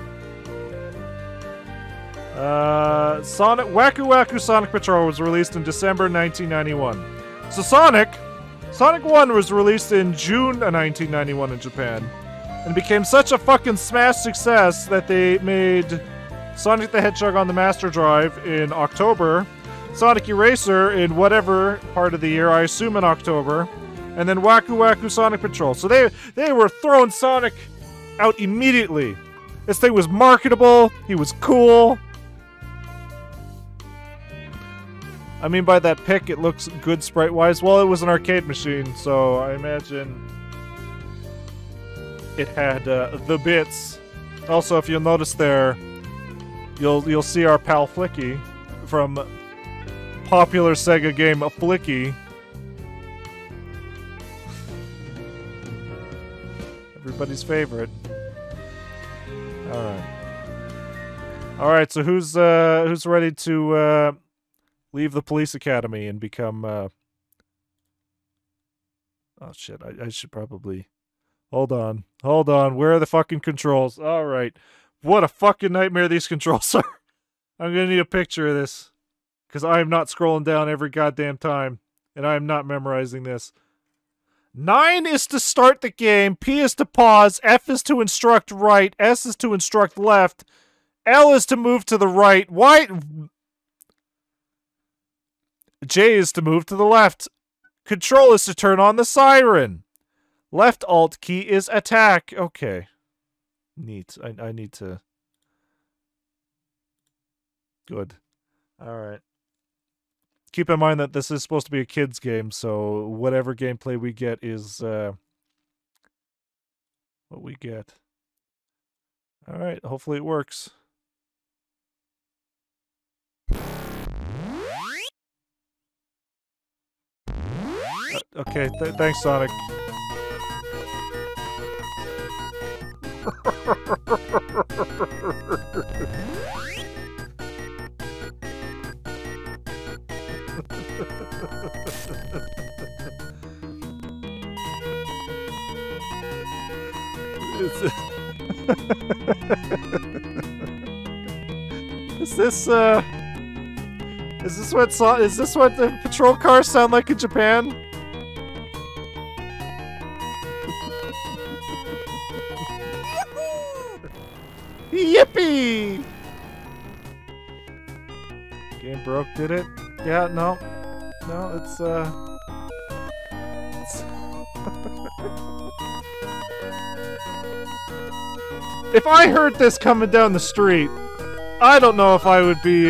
Waku Sonic Patrol was released in December 1991. So Sonic 1 was released in June of 1991 in Japan, and became such a fucking smash success that they made Sonic the Hedgehog on the Master Drive in October, Sonic Eraser in whatever part of the year, I assume in October, and then Waku Sonic Patrol. So they were throwing Sonic out immediately. This thing was marketable, he was cool. I mean, by that pic, it looks good sprite-wise. Well, it was an arcade machine, so I imagine it had the bits. Also, if you'll notice there, you'll see our pal Flicky from popular Sega game Flicky. Everybody's favorite. Alright, so who's ready to leave the police academy and become oh shit, I should probably Hold on. Hold on. Where are the fucking controls? Alright. What a fucking nightmare these controls are. I'm gonna need a picture of this. Because I am not scrolling down every goddamn time. And I am not memorizing this. 9 is to start the game. P is to pause. F is to instruct right. S is to instruct left. L is to move to the right. Y... J is to move to the left. Control is to turn on the siren. Left alt key is attack. Okay. Neat. I need to... Good. Alright. Keep in mind that this is supposed to be a kid's game, so whatever gameplay we get is, what we get. Alright, hopefully it works. Okay, thanks, Sonic. Is this what the patrol cars sound like in Japan? Yippee! Game broke, did it? Yeah, no. No, it's If I heard this coming down the street, I don't know if I would be,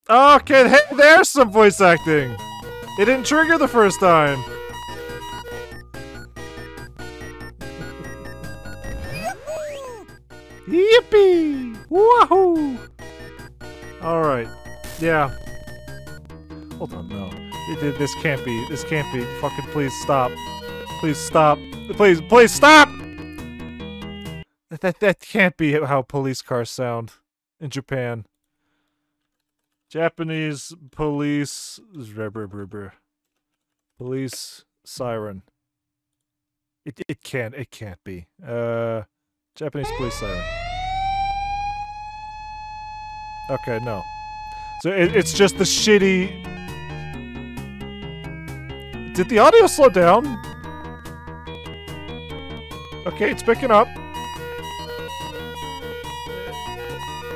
Okay, hey, there's some voice acting! It didn't trigger the first time! Yippee! Wahoo! Alright. Yeah. Hold on, no. This can't be. This can't be. Fucking please stop. Please stop. Please stop! That can't be how police cars sound in Japan. Japanese police... Police siren. It can't be. Japanese police siren. Okay, no. So it's just the shitty... Did the audio slow down? Okay, it's picking up.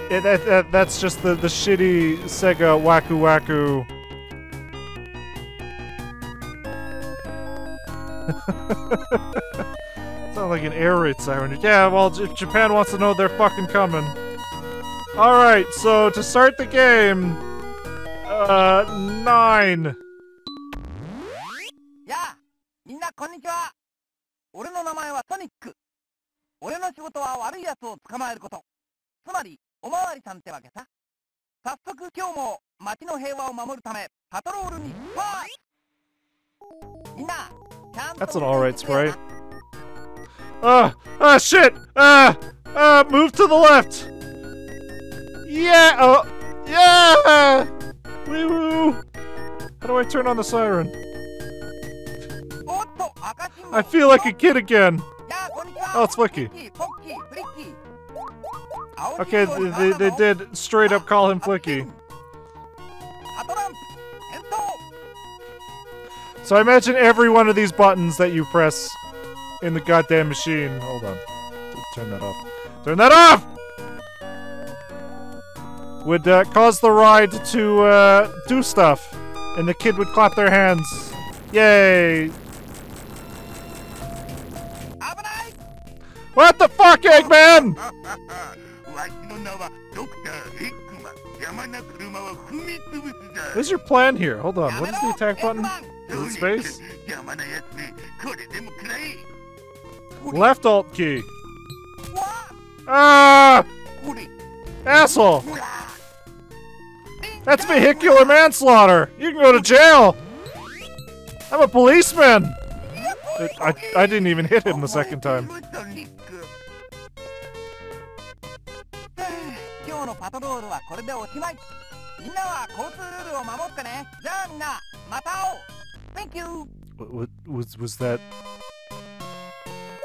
That's just the shitty Sega Waku Waku. Sounds like an air raid siren. Yeah, well, if Japan wants to know, they're fucking coming. Alright, so to start the game... 9. やあ、みんなこんにちは。俺の名前はソニック。俺の仕事は悪い奴を捕まえること。つまり、おまわりさんってわけさ。早速今日も街の平和を守るためパトロールにファイ！みんな、ちゃんと That's an alright sprite. Shit! Move to the left! Yeah! Yeah! Woo-woo! How do I turn on the siren? I feel like a kid again! Oh, it's Flicky. Okay, they did straight up call him Flicky. So I imagine every one of these buttons that you press in the goddamn machine... Hold on. Turn that off. Turn that off! Would cause the ride to do stuff. And the kid would clap their hands. Yay! What the fuck, Eggman?! What is your plan here? Hold on, what is the attack button? Is it space? Left alt key. Ah! Asshole! That's vehicular manslaughter! You can go to jail! I'm a policeman! I didn't even hit him the second time. みんなは交通ルールを守ってね。じゃあみんな、また会おう。Thank you. What was that?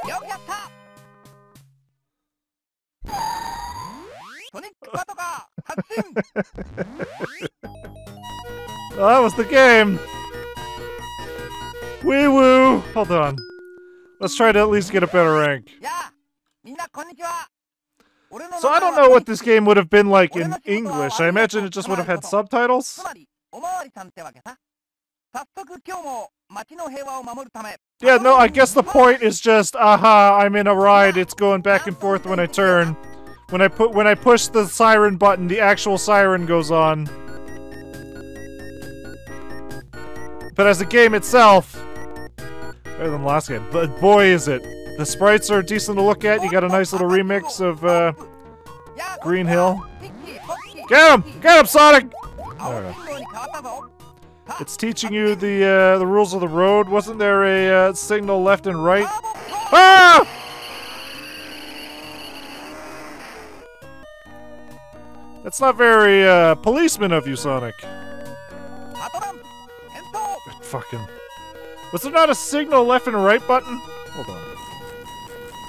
よくやった。ソニックパトカー発進。Oh, that was the game. Wee woo. Hold on. Let's try to at least get a better rank. やあ、みんなこんにちは。 So I don't know what this game would have been like in English. I imagine it just would have had subtitles. Yeah, no, I guess the point is just, aha, I'm in a ride, it's going back and forth when I turn. When I push the siren button, the actual siren goes on. But as a game itself, better than the last game. But boy is it. The sprites are decent to look at. You got a nice little remix of Green Hill. Get him! Get him, Sonic! Right. It's teaching you the rules of the road. Wasn't there a signal left and right? Ah! That's not very policeman of you, Sonic. Fucking. Was there not a signal left and right button? Hold on.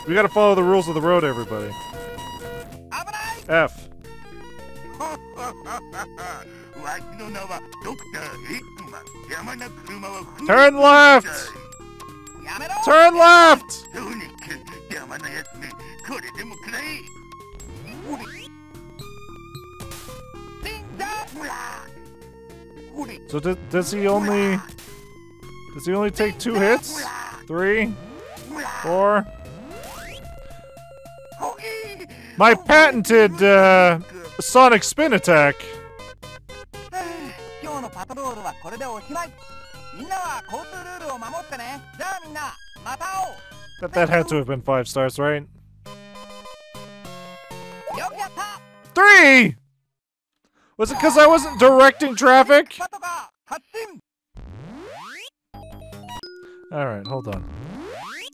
We gotta follow the rules of the road, everybody. F. Turn left! Turn left! So does he only take 2 hits? 3? 4? My patented Sonic spin attack. That had to have been 5 stars, right? 3! Was it because I wasn't directing traffic? Alright, hold on.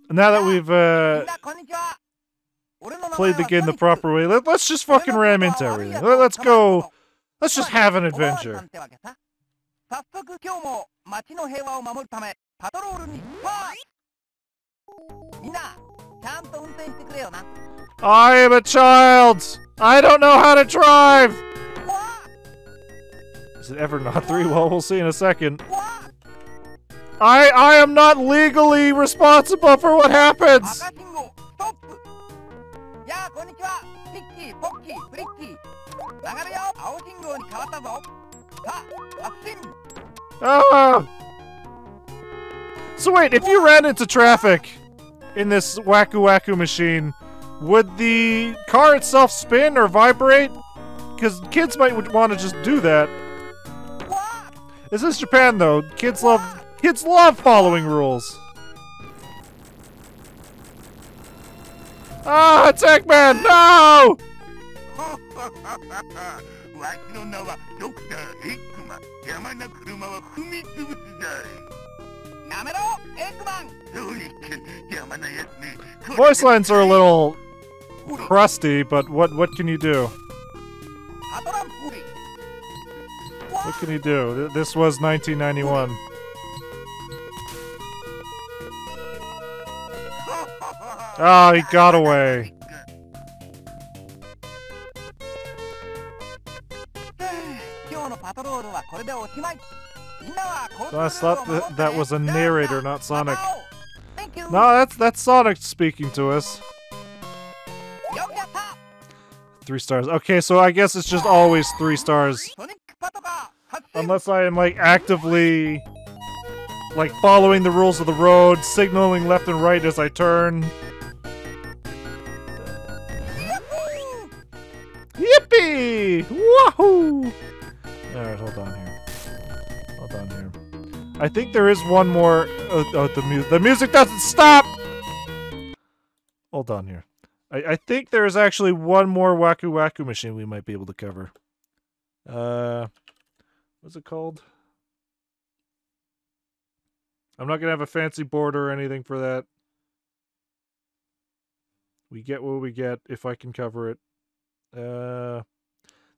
Now that we've played the game the proper way, let's just fucking ram into everything. Let's go. Let's just have an adventure. I am a child! I don't know how to drive! Is it ever not 3? Well, we'll see in a second. I am not legally responsible for what happens! Ah! So wait, if you ran into traffic in this Waku Waku machine, would the car itself spin or vibrate? Because kids might want to just do that. This is Japan, though. Kids love following rules. Ah, Attack Man, no! Voice lines are a little crusty, but what can you do? What can you do? This was 1991. Oh, he got away. So I thought that was a narrator, not Sonic. No, that's Sonic speaking to us. 3 stars. Okay, so I guess it's just always 3 stars. Unless I am, like, actively, like, following the rules of the road, signaling left and right as I turn. Yippee! Wahoo! Alright, hold on here. Hold on here. I think there is one more... Oh, the music doesn't stop! Hold on here. I think there is actually one more Waku Waku machine we might be able to cover. What's it called? I'm not gonna have a fancy board or anything for that. We get what we get if I can cover it.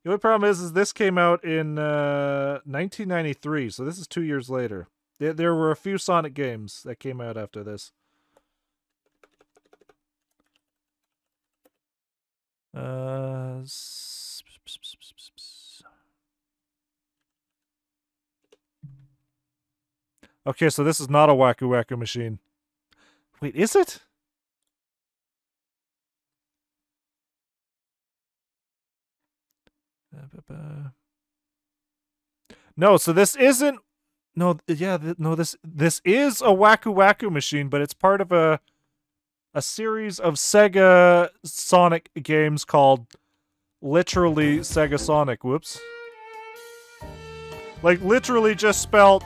The only problem is this came out in 1993, so this is 2 years later. There were a few Sonic games that came out after this. Okay, so this is not a Waku Waku machine. Wait, is it? No, so this isn't. No, yeah, no. This is a Waku Waku machine, but it's part of a series of Sega Sonic games called literally SegaSonic. Whoops. Like literally just spelled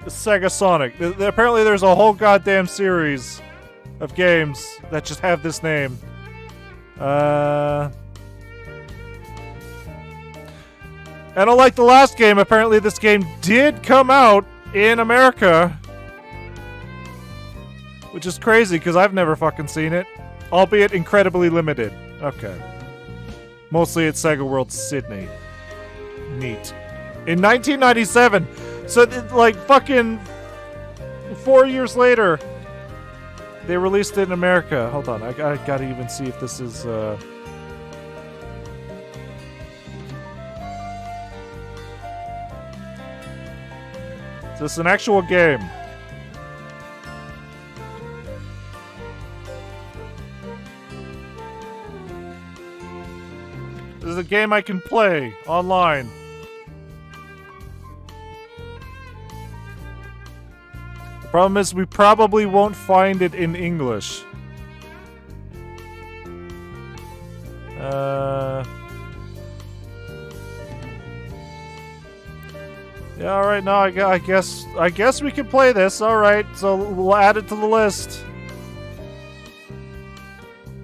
SegaSonic. Apparently, there's a whole goddamn series of games that just have this name. And unlike the last game, apparently this game did come out in America. Which is crazy, because I've never fucking seen it. Albeit incredibly limited. Okay. Mostly at Sega World Sydney. Neat. In 1997! So, like, fucking 4 years later, they released it in America. Hold on, I gotta even see if this is, Is this an actual game? This is a game I can play online. The problem is we probably won't find it in English. Yeah, alright, no, I guess we can play this, alright, so we'll add it to the list.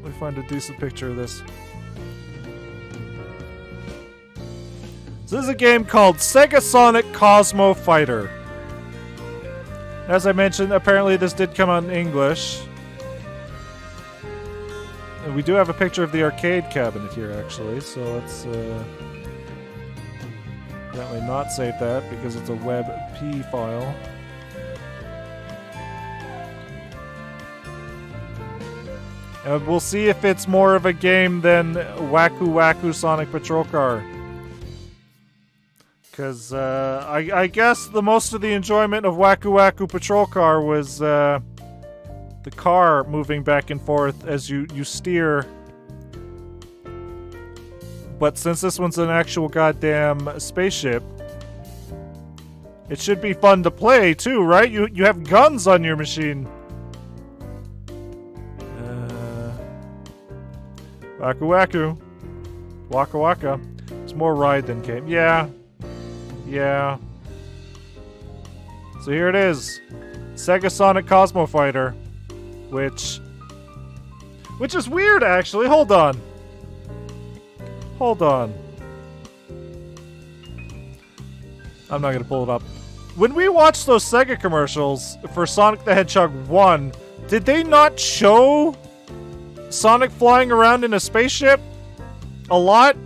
Let me find a decent picture of this. So this is a game called SegaSonic Cosmo Fighter. As I mentioned, apparently this did come out in English. And we do have a picture of the arcade cabinet here, actually, so let's apparently not save that because it's a WebP file. And we'll see if it's more of a game than Waku Waku Sonic Patrol Car. Because I guess the most of the enjoyment of Waku Waku Patrol Car was the car moving back and forth as you steer. But since this one's an actual goddamn spaceship, it should be fun to play too, right? You have guns on your machine. Waku Waku. Waka Waka. It's more ride than game. Yeah. Yeah. So here it is. SegaSonic Cosmo Fighter. Which is weird, actually. Hold on. Hold on. I'm not gonna pull it up. When we watched those Sega commercials for Sonic the Hedgehog 1, did they not show Sonic flying around in a spaceship? A lot?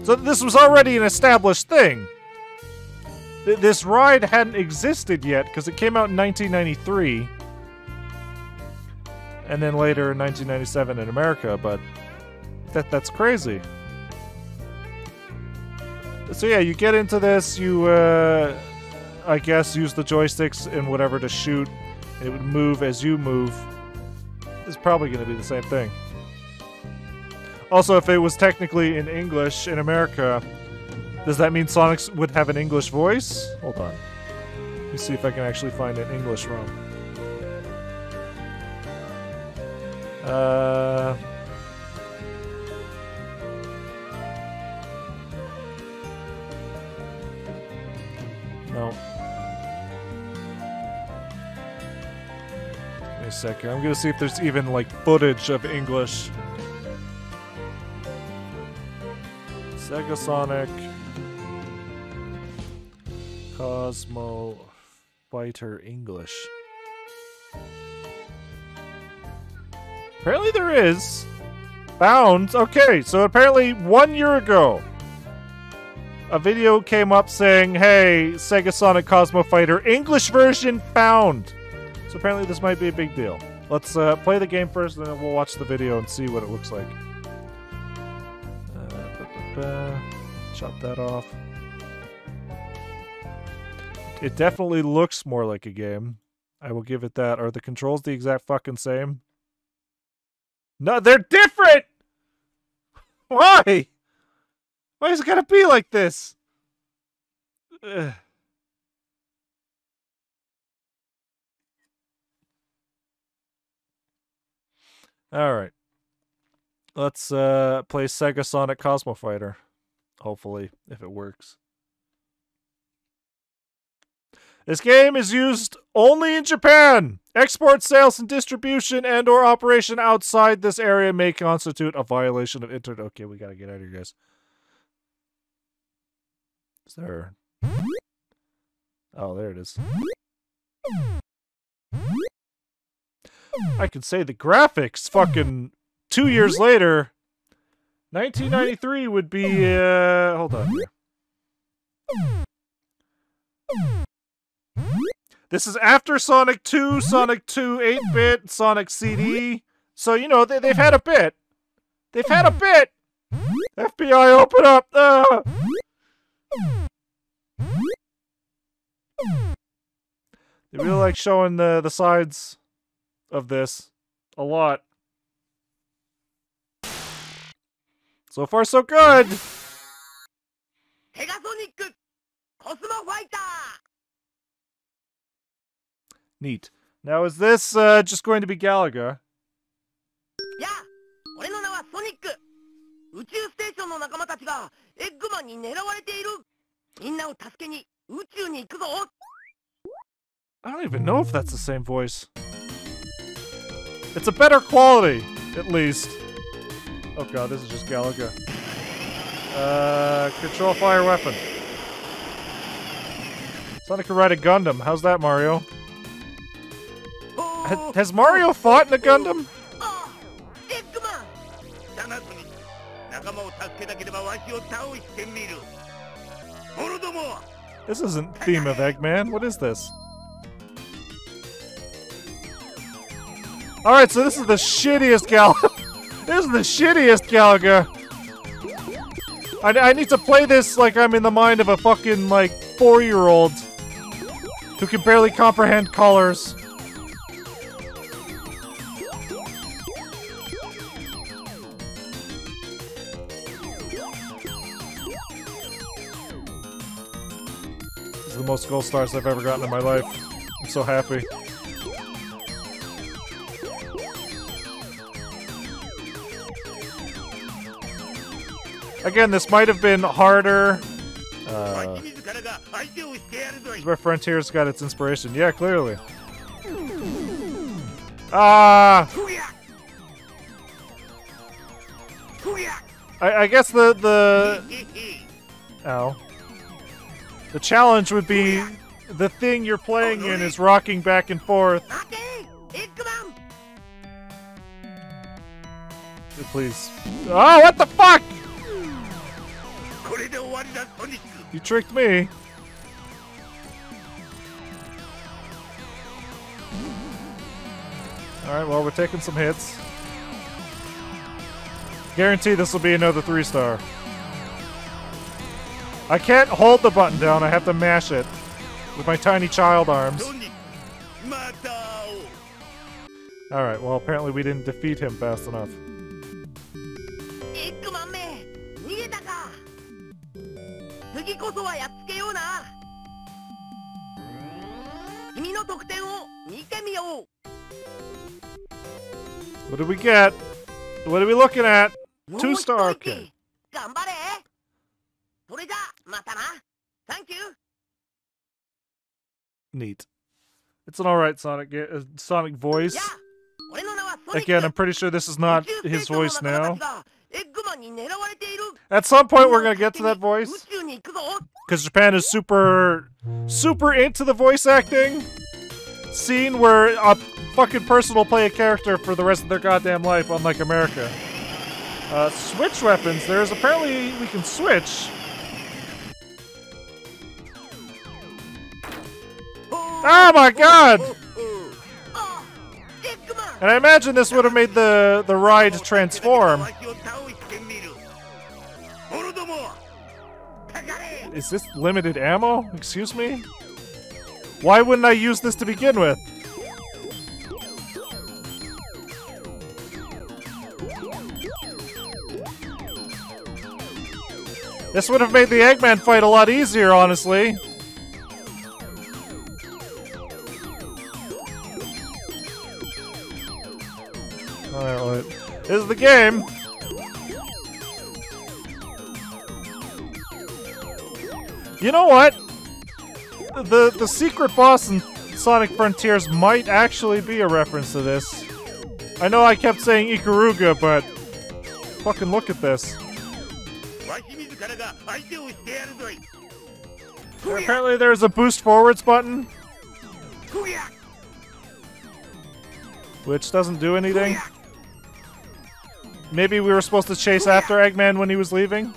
So this was already an established thing. This ride hadn't existed yet, because it came out in 1993. And then later in 1997 in America, but that's crazy. So yeah, you get into this, you, I guess, use the joysticks and whatever to shoot. It would move as you move. It's probably going to be the same thing. Also, if it was technically in English in America, does that mean Sonic would have an English voice? Hold on. Let me see if I can actually find an English ROM. No. Give me a second. I'm gonna see if there's even, like, footage of English. SegaSonic Cosmo Fighter English. Apparently there is. Found? Okay, so apparently 1 year ago, a video came up saying, hey, SegaSonic Cosmo Fighter, English version found. So apparently this might be a big deal. Let's play the game first, and then we'll watch the video and see what it looks like. Chop that off. It definitely looks more like a game. I will give it that. Are the controls the exact fucking same? No, they're different! Why? Why is it gotta be like this? Ugh. Alright. Let's play SegaSonic Cosmo Fighter. Hopefully, if it works. This game is used only in Japan. Export, sales, and distribution and or operation outside this area may constitute a violation of internet. Okay, we gotta get out of here, guys. Is there... Oh, there it is. I can say the graphics fucking 2 years later. 1993 would be, hold on here. This is after Sonic 2, Sonic 2 8-bit, Sonic CD. So, you know, they've had a bit. They've had a bit! FBI, open up! They really like showing the sides of this a lot. So far, so good! SegaSonic Cosmo Fighter! Neat. Now, is this just going to be Galaga? Yeah! 俺の名はソニック! 宇宙ステーションの仲間たちがエッグマンに狙われている! みんなを助けに宇宙に行くぞ! I don't even know if that's the same voice. It's a better quality, at least. Oh god, this is just Galaga. Control fire weapon. Sonic can ride a Gundam. How's that, Mario? Has Mario fought in a Gundam? This isn't Theme of Eggman. What is this? Alright, so this is the shittiest Galaga. This is the shittiest Galaga. I need to play this like I'm in the mind of a fucking, like, 4-year-old who can barely comprehend colors. This is the most gold stars I've ever gotten in my life. I'm so happy. Again, this might have been harder. This is where Frontier's got its inspiration. Yeah, clearly. I guess the ow. The challenge would be the thing you're playing in is rocking back and forth. Please. Oh, what the fuck? You tricked me. Alright, well, we're taking some hits. Guarantee this will be another 3-star. I can't hold the button down, I have to mash it with my tiny child arms. Alright, well, apparently we didn't defeat him fast enough. What did we get? What are we looking at? 2-star. Okay. Neat. It's an alright Sonic voice. Again, I'm pretty sure this is not his voice now. At some point we're gonna get to that voice. Because Japan is super into the voice acting scene where a fucking person will play a character for the rest of their goddamn life, unlike America. Switch weapons. There's apparently we can switch. Oh my god! And I imagine this would have made the ride transform. Is this limited ammo? Excuse me? Why wouldn't I use this to begin with? This would have made the Eggman fight a lot easier, honestly. Alright, this is the game. You know what? The secret boss in Sonic Frontiers might actually be a reference to this. I know I kept saying Ikaruga, but fucking look at this. Apparently there's a boost forwards button, which doesn't do anything. Maybe we were supposed to chase after Eggman when he was leaving.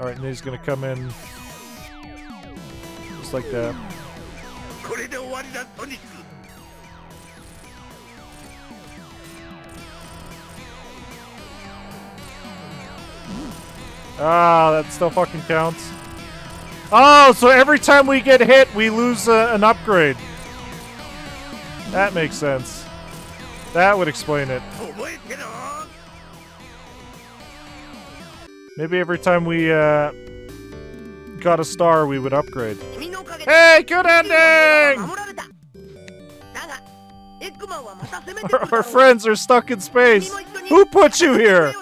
Alright, and he's gonna come in just like that. Ah, that still fucking counts. Oh, so every time we get hit, we lose an upgrade. That makes sense. That would explain it. Maybe every time we got a star, we would upgrade. Hey, good ending! Our friends are stuck in space. Who put you here?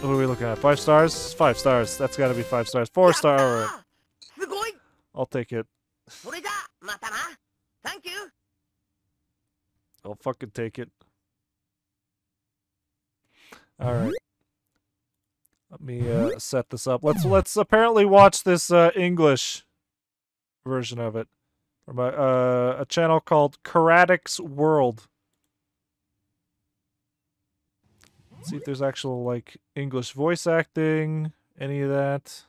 What are we looking at? 5 stars? 5 stars. That's gotta be 5 stars. 4 star. Alright. I'll take it. I'll fucking take it. Alright. Let me set this up. Let's apparently watch this English version of it. From a channel called Karatic's World. See if there's actual, like, English voice acting, any of that.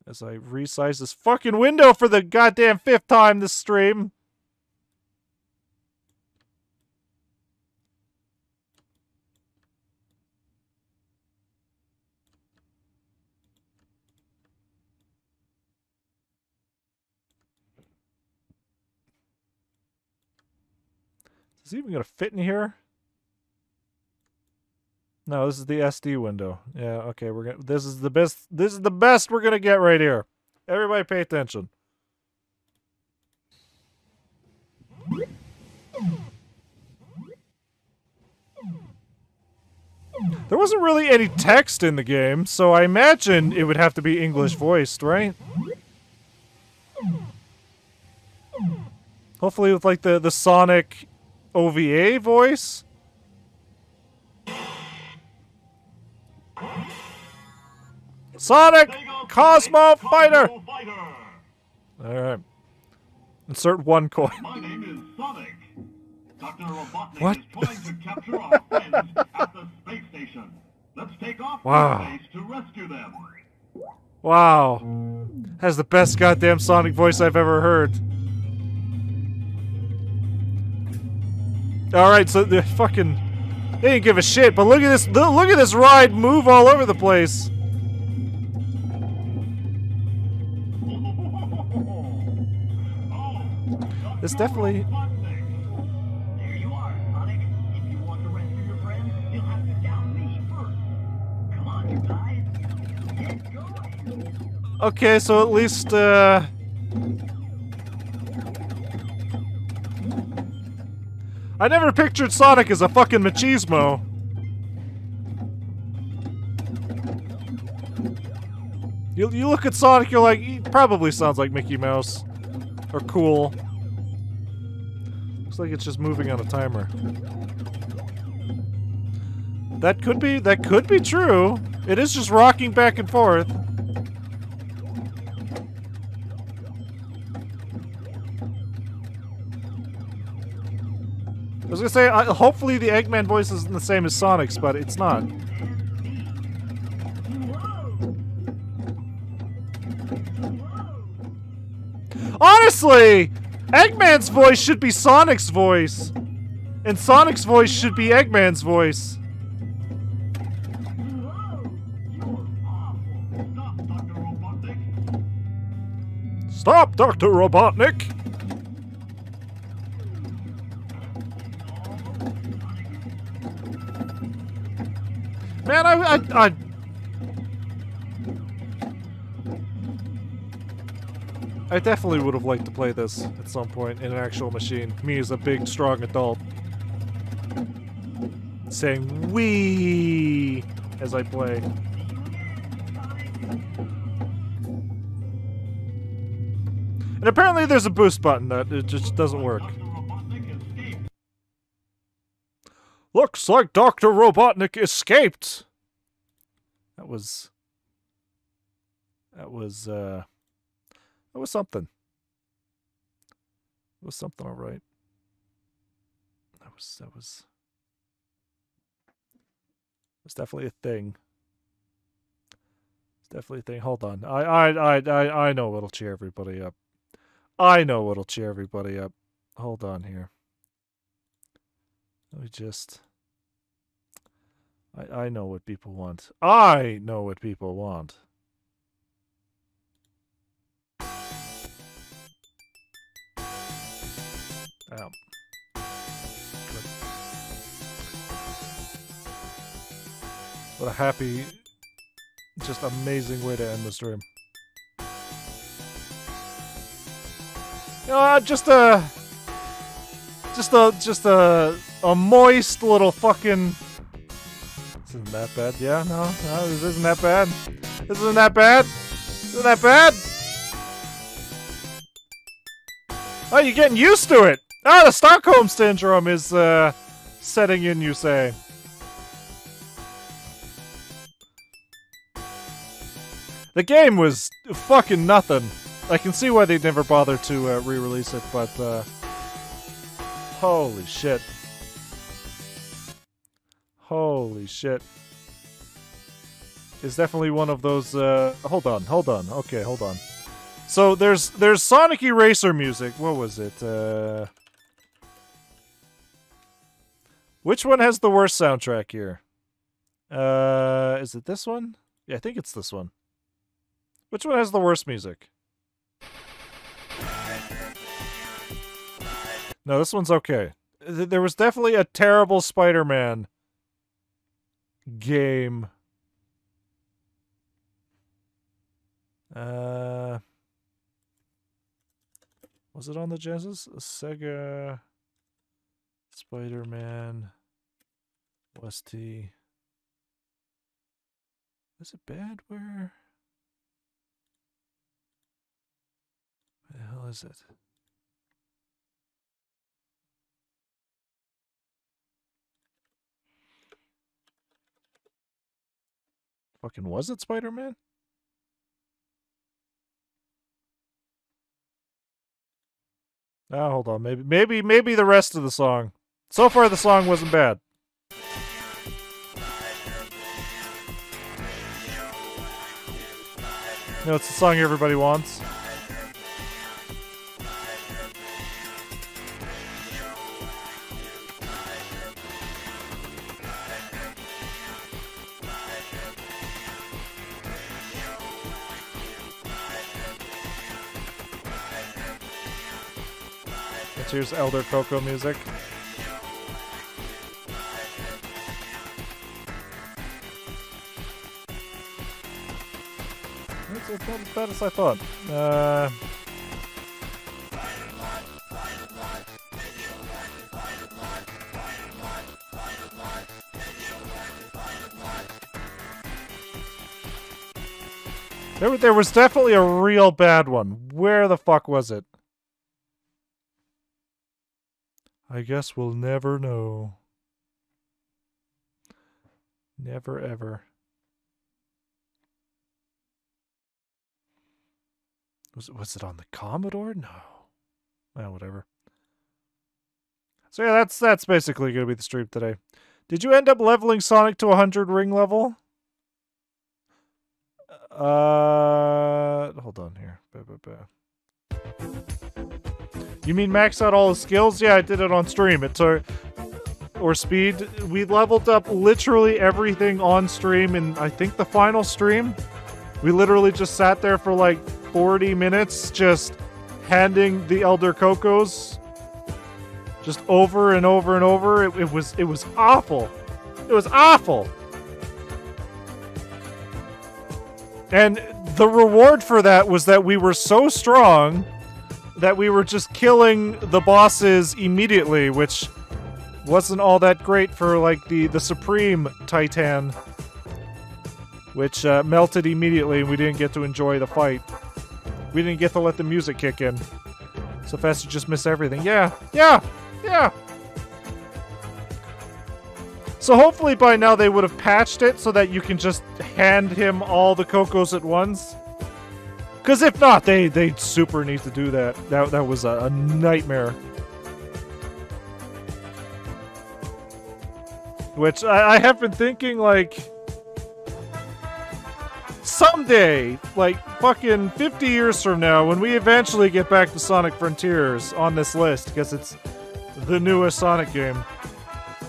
As I resize this fucking window for the goddamn 5th time this stream. Is it even gonna fit in here? No, this is the SD window. Yeah, okay, we're gonna. This is the best we're gonna get right here. Everybody, pay attention. There wasn't really any text in the game, so I imagine it would have to be English voiced, right? Hopefully, with like the Sonic OVA voice. Sonic Cosmo Fighter! Alright. Insert 1 coin. My name is Sonic. Dr. Robotnik What? is trying to capture our friends at the space station. Let's take off Wow. to space to rescue them. Wow. Has the best goddamn Sonic voice I've ever heard. Alright, so the fucking... They didn't give a shit, but look at this, look at this ride move all over the place. This definitely... There you are, Sonic. If you want to rescue your friends, you'll have to down me first. Come on, you guys. Get going. Okay, so at least, I never pictured Sonic as a fucking machismo. You look at Sonic, you're like, he probably sounds like Mickey Mouse. Or cool. Looks like it's just moving on a timer. That could be true. It is just rocking back and forth. I was gonna say, hopefully the Eggman voice isn't the same as Sonic's, but it's not. Honestly, Eggman's voice should be Sonic's voice. And Sonic's voice should be Eggman's voice. Stop, Dr. Robotnik! Man, I definitely would have liked to play this at some point in an actual machine. Me as a big, strong adult. Saying "wee" as I play. And apparently there's a boost button that it just doesn't work. Looks like Dr. Robotnik escaped! That was something. It was something, alright. That was definitely a thing. It's definitely a thing. Hold on. I know what'll cheer everybody up. I know what'll cheer everybody up. Hold on here. Let me just... I know what people want. I know what people want. Ow. What a happy, just amazing way to end the stream. Just a moist little fucking... This isn't that bad. Yeah, no, this isn't that bad. This isn't that bad. This isn't that bad. Oh, you're getting used to it. Ah, the Stockholm Syndrome is, setting in, you say. The game was fucking nothing. I can see why they never bothered to, re-release it, but, holy shit. Holy shit. It's definitely one of those, hold on. Okay, hold on. So, there's Sonic Eraser music. What was it? Which one has the worst soundtrack here? Is it this one? Yeah, I think it's this one. Which one has the worst music? No, this one's okay. There was definitely a terrible Spider-Man game. Was it on the Genesis? Sega Spider-Man West T. Is it bad? Where the hell is it? Fucking was it Spider-Man? Ah, hold on. Maybe the rest of the song. So far, the song wasn't bad. No, it's the song everybody wants. Here's Elder Coco music. It's not as bad as I thought. There was definitely a real bad one. Where the fuck was it? I guess we'll never know. Never ever. Was it on the Commodore? No. Well, whatever. So yeah, that's basically going to be the stream today. Did you end up leveling Sonic to 100 ring level? Hold on here. You mean max out all the skills? Yeah, I did it on stream. Or speed. We leveled up literally everything on stream in, I think, the final stream. We literally just sat there for like 40 minutes just handing the Elder Cocos just over and over and over. It was awful. It was awful. And the reward for that was that we were so strong that we were just killing the bosses immediately, which wasn't all that great for like the Supreme Titan, which melted immediately and we didn't get to enjoy the fight. We didn't get to let the music kick in. So fast you just miss everything. Yeah. So hopefully by now they would have patched it so that you can just hand him all the Cocos at once. Because if not, they super need to do that. That was a nightmare. Which I have been thinking, like, someday, like fucking 50 years from now, when we eventually get back to Sonic Frontiers on this list, because it's the newest Sonic game,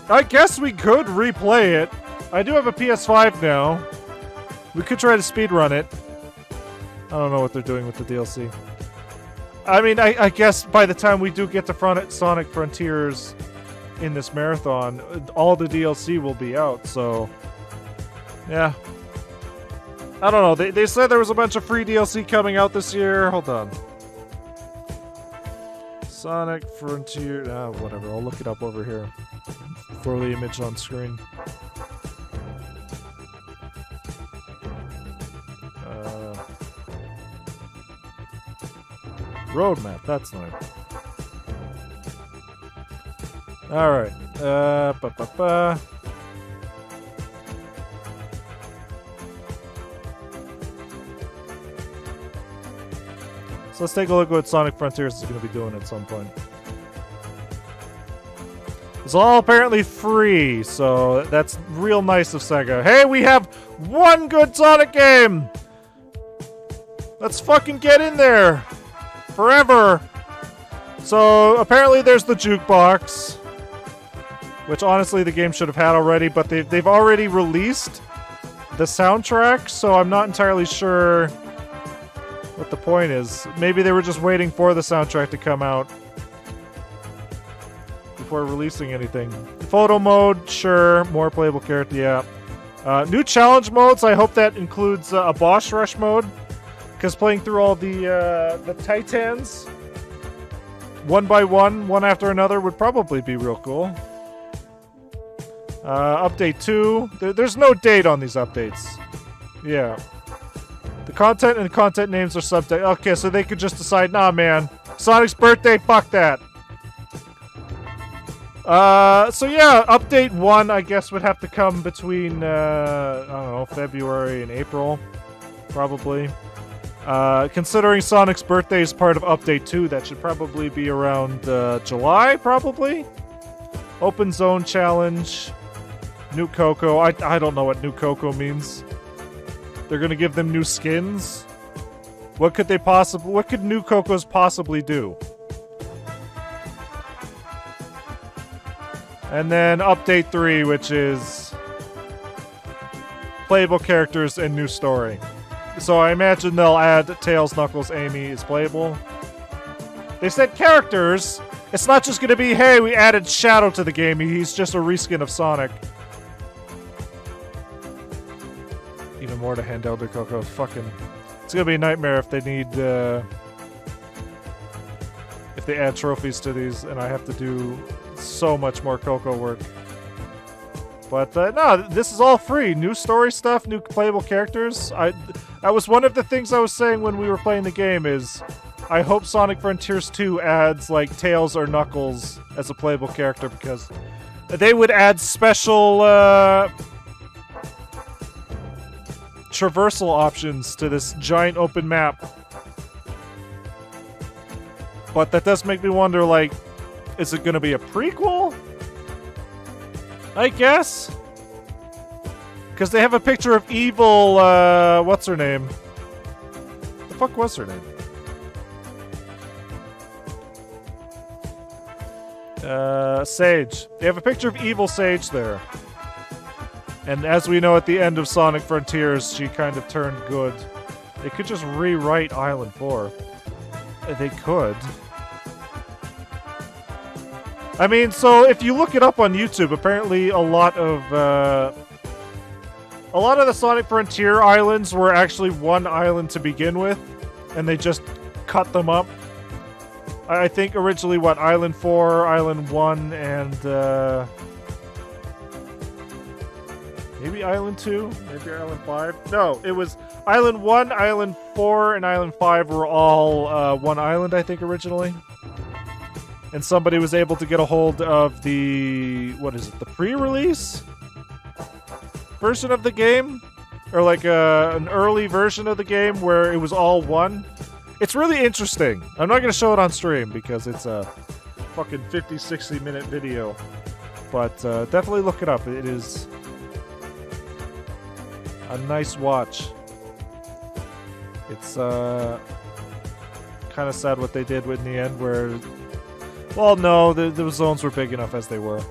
I guess we could replay it. I do have a PS5 now. We could try to speedrun it. I don't know what they're doing with the DLC. I mean, I guess by the time we do get to Sonic Frontiers in this marathon, all the DLC will be out, so... yeah. I don't know. They said there was a bunch of free DLC coming out this year. Hold on. Sonic Frontier... whatever. I'll look it up over here. For the image on screen. Roadmap. That's not it. Alright. So let's take a look at what Sonic Frontiers is going to be doing at some point. It's all apparently free, so that's real nice of Sega. Hey, we have one good Sonic game! Let's fucking get in there! Forever! So, apparently there's the jukebox, which honestly the game should have had already, but they've already released the soundtrack, so I'm not entirely sure what the point is. Maybe they were just waiting for the soundtrack to come out before releasing anything. Photo mode, sure. More playable character, yeah. New challenge modes, I hope that includes a boss rush mode, because playing through all the Titans one by one after another would probably be real cool. Update 2. There's no date on these updates. Yeah. The content and content names are subject. Okay, so they could just decide, nah, man. Sonic's birthday, fuck that. So yeah, update 1, I guess, would have to come between, I don't know, February and April. Probably. Considering Sonic's birthday is part of update 2, that should probably be around, July, probably? Open Zone Challenge. New Coco. I don't know what New Coco means. They're gonna give them new skins? What could New Cocos possibly do? And then update 3, which is playable characters and new story. So I imagine they'll add Tails, Knuckles, Amy is playable. They said characters. It's not just gonna be, hey, we added Shadow to the game. He's just a reskin of Sonic. Even more to hand Elder Coco. Fucking... it's gonna be a nightmare if they need, if they add trophies to these and I have to do so much more Coco work. But, no, this is all free. New story stuff, new playable characters. That was one of the things I was saying when we were playing the game is... I hope Sonic Frontiers 2 adds, like, Tails or Knuckles as a playable character, because they would add special, traversal options to this giant open map But that does make me wonder, like, is it going to be a prequel? I guess. Because they have a picture of evil, what's her name? The fuck was her name? Sage. They have a picture of evil Sage there. And as we know at the end of Sonic Frontiers, she kind of turned good. They could just rewrite Island 4. They could. I mean, so if you look it up on YouTube, apparently a lot of the Sonic Frontier islands were actually one island to begin with, and they just cut them up. I think originally, what, Island 4, Island 1, and maybe Island 2? Maybe Island 5? No, it was Island 1, Island 4, and Island 5 were all one island, I think, originally. And somebody was able to get a hold of the, what is it, the pre-release version of the game? Or like an early version of the game where it was all one. It's really interesting. I'm not going to show it on stream because it's a fucking 50, 60 minute video. But definitely look it up. It is a nice watch. It's kind of sad what they did in the end where... Well, no, the zones were big enough as they were.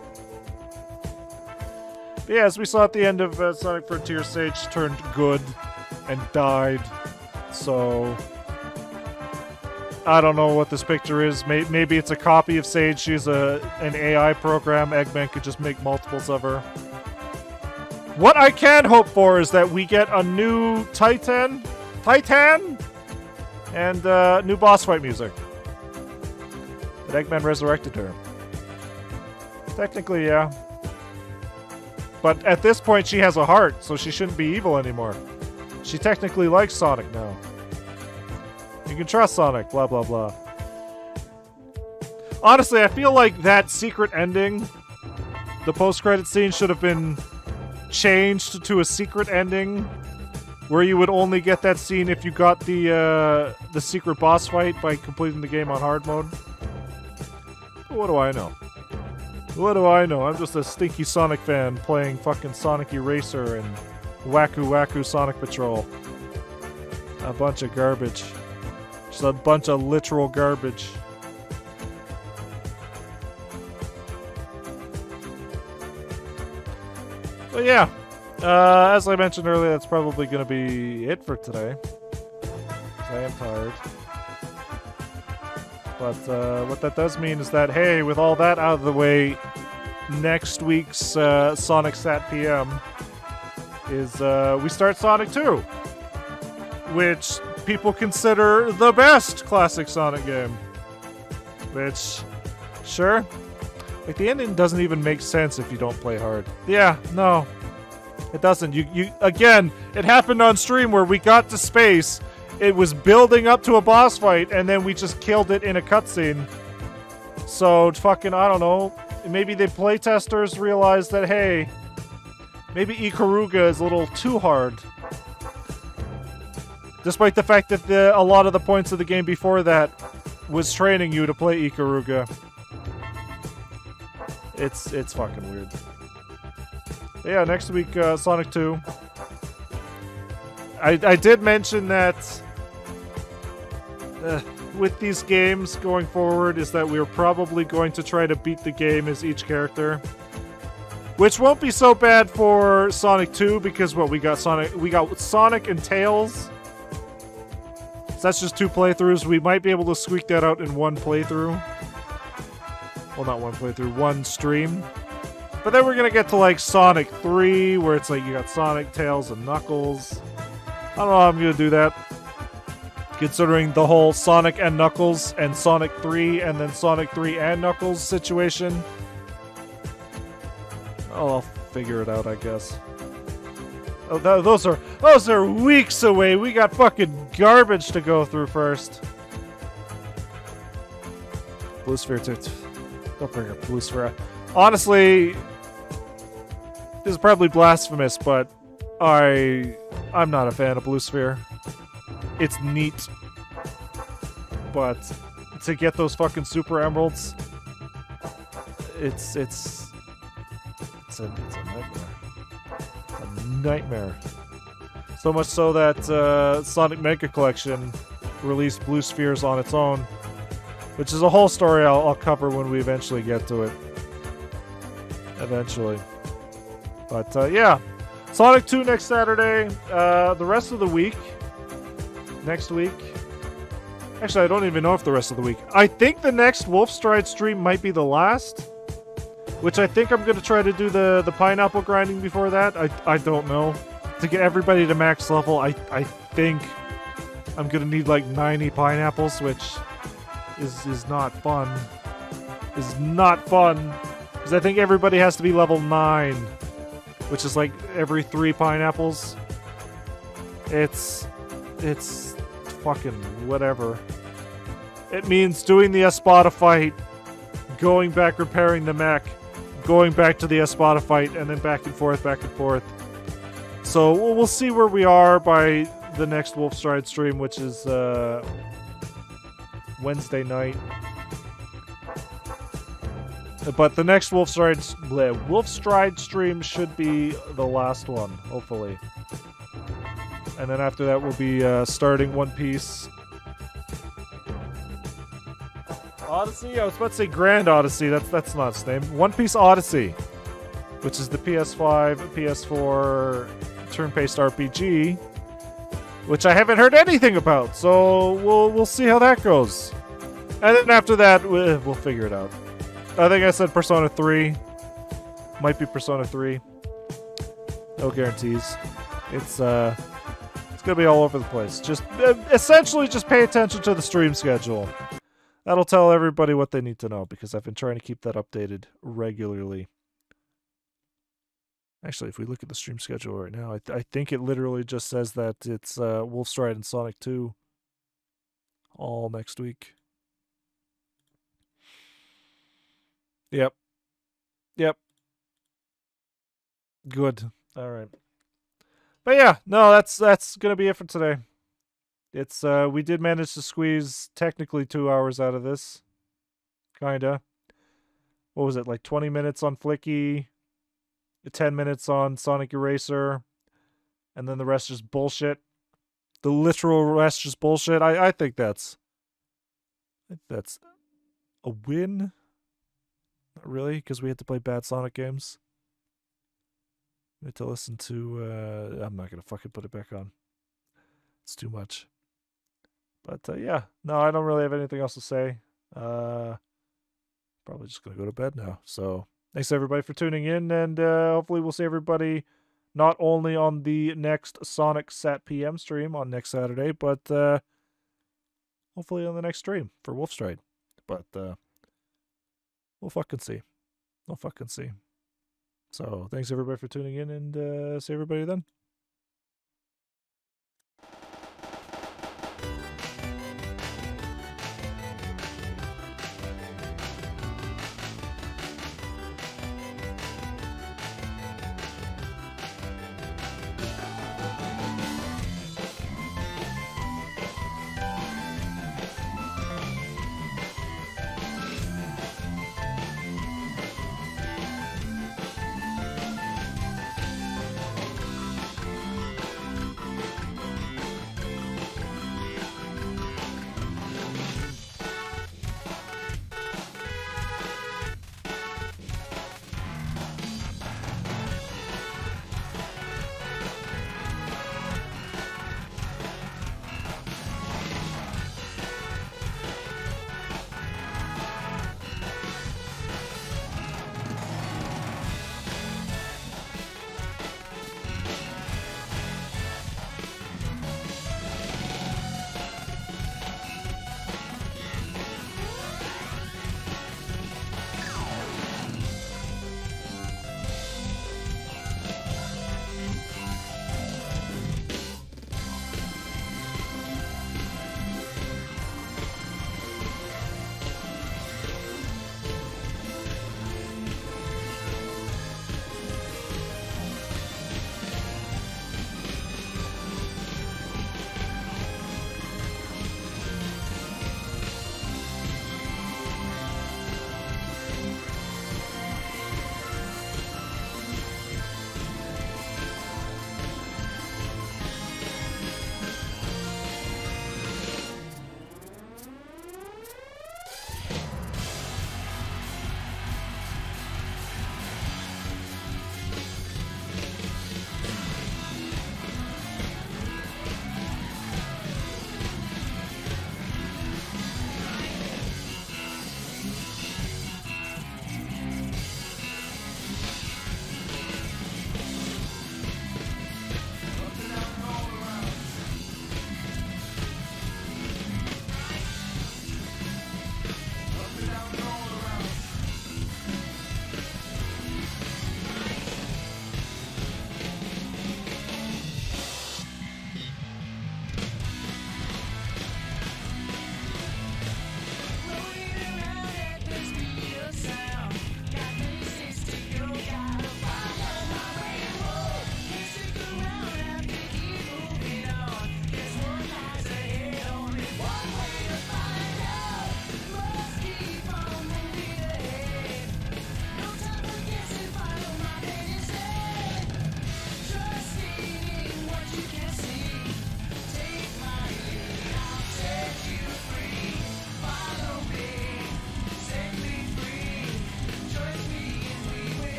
But yeah, as we saw at the end of Sonic Frontier, Sage turned good and died. So... I don't know what this picture is. Maybe it's a copy of Sage. She's an AI program. Eggman could just make multiples of her. What I can hope for is that we get a new Titan? And new boss fight music. That Eggman resurrected her. Technically, yeah. But at this point, she has a heart, so she shouldn't be evil anymore. She technically likes Sonic now. You can trust Sonic, blah, blah, blah. Honestly, I feel like that secret ending, the post-credit scene, should have been changed to a secret ending where you would only get that scene if you got the secret boss fight by completing the game on hard mode. What do I know? What do I know? I'm just a stinky Sonic fan playing fucking Sonic Eraser and Waku Waku Sonic Patrol. A bunch of garbage. Just a bunch of literal garbage. But yeah, as I mentioned earlier, that's probably going to be it for today. 'Cause I am tired. But what that does mean is that, hey, with all that out of the way, next week's Sonic Sat PM is we start Sonic 2, which people consider the best classic Sonic game. Which, sure, like the ending doesn't even make sense if you don't play hard. Yeah, no, it doesn't. You again, it happened on stream where we got to space. It was building up to a boss fight, and then we just killed it in a cutscene. So, fucking, I don't know. Maybe the playtesters realized that, hey, maybe Ikaruga is a little too hard. Despite the fact that a lot of the points of the game before that was training you to play Ikaruga. It's fucking weird. But yeah, next week, Sonic 2. I did mention that with these games going forward is that we're probably going to try to beat the game as each character. Which won't be so bad for Sonic 2 because what we got Sonic and Tails. So that's just 2 playthroughs. We might be able to squeak that out in 1 playthrough. Well, not 1 playthrough, 1 stream. But then we're gonna get to like Sonic 3 where it's like you got Sonic, Tails, and Knuckles. I don't know how I'm gonna do that. Considering the whole Sonic and Knuckles and Sonic 3 and then Sonic 3 and Knuckles situation. Oh, I'll figure it out, I guess. Oh, those are weeks away. We got fucking garbage to go through first. Blue Sphere too. Don't bring up Blue Sphere. Honestly, this is probably blasphemous, but I'm not a fan of Blue Sphere. It's neat, but to get those fucking super emeralds. It's a nightmare. A nightmare. So much so that Sonic Mega Collection released Blue Spheres on its own, which is a whole story I'll cover when we eventually get to it. Eventually. But yeah, Sonic 2 next Saturday. The rest of the week, next week. Actually, I don't even know if the rest of the week. I think the next Wolfstride stream might be the last, which I think I'm going to try to do the pineapple grinding before that. I don't know. To get everybody to max level, I think I'm going to need like 90 pineapples, which is not fun. Is not fun. Because I think everybody has to be level 9, which is like every 3 pineapples. It's fucking whatever. It means doing the Espada fight, going back repairing the mech, going back to the Espada fight, and then back and forth, back and forth. So we'll see where we are by the next Wolfstride stream, which is Wednesday night. But the next Wolfstride stream should be the last one, hopefully. And then after that, we'll be starting One Piece. Odyssey? I was about to say Grand Odyssey. That's not its name. One Piece Odyssey, which is the PS5, PS4 turn-based RPG, which I haven't heard anything about. So we'll see how that goes. And then after that, we'll figure it out. I think I said Persona 3. Might be Persona 3. No guarantees. It's gonna be all over the place. Just essentially just pay attention to the stream schedule. That'll tell everybody what they need to know, because I've been trying to keep that updated regularly. Actually, if we look at the stream schedule right now, I think it literally just says that it's Wolfstride and Sonic 2 all next week. Yep. Good. All right. But yeah, no, that's gonna be it for today. It's we did manage to squeeze technically 2 hours out of this. Kinda. What was it, like 20 minutes on Flicky, 10 minutes on Sonic Eraser, and then the rest just bullshit. The literal rest just bullshit. I think that's a win. Not really, because we had to play bad Sonic games. We had to listen to I'm not gonna fucking put it back on. It's too much. But yeah, no, I don't really have anything else to say. Probably just gonna go to bed now. So thanks everybody for tuning in, and hopefully we'll see everybody not only on the next Sonic Sat PM stream on next Saturday, but hopefully on the next stream for Wolfstride. But we'll fucking see. We'll fucking see. So thanks everybody for tuning in, and see everybody then.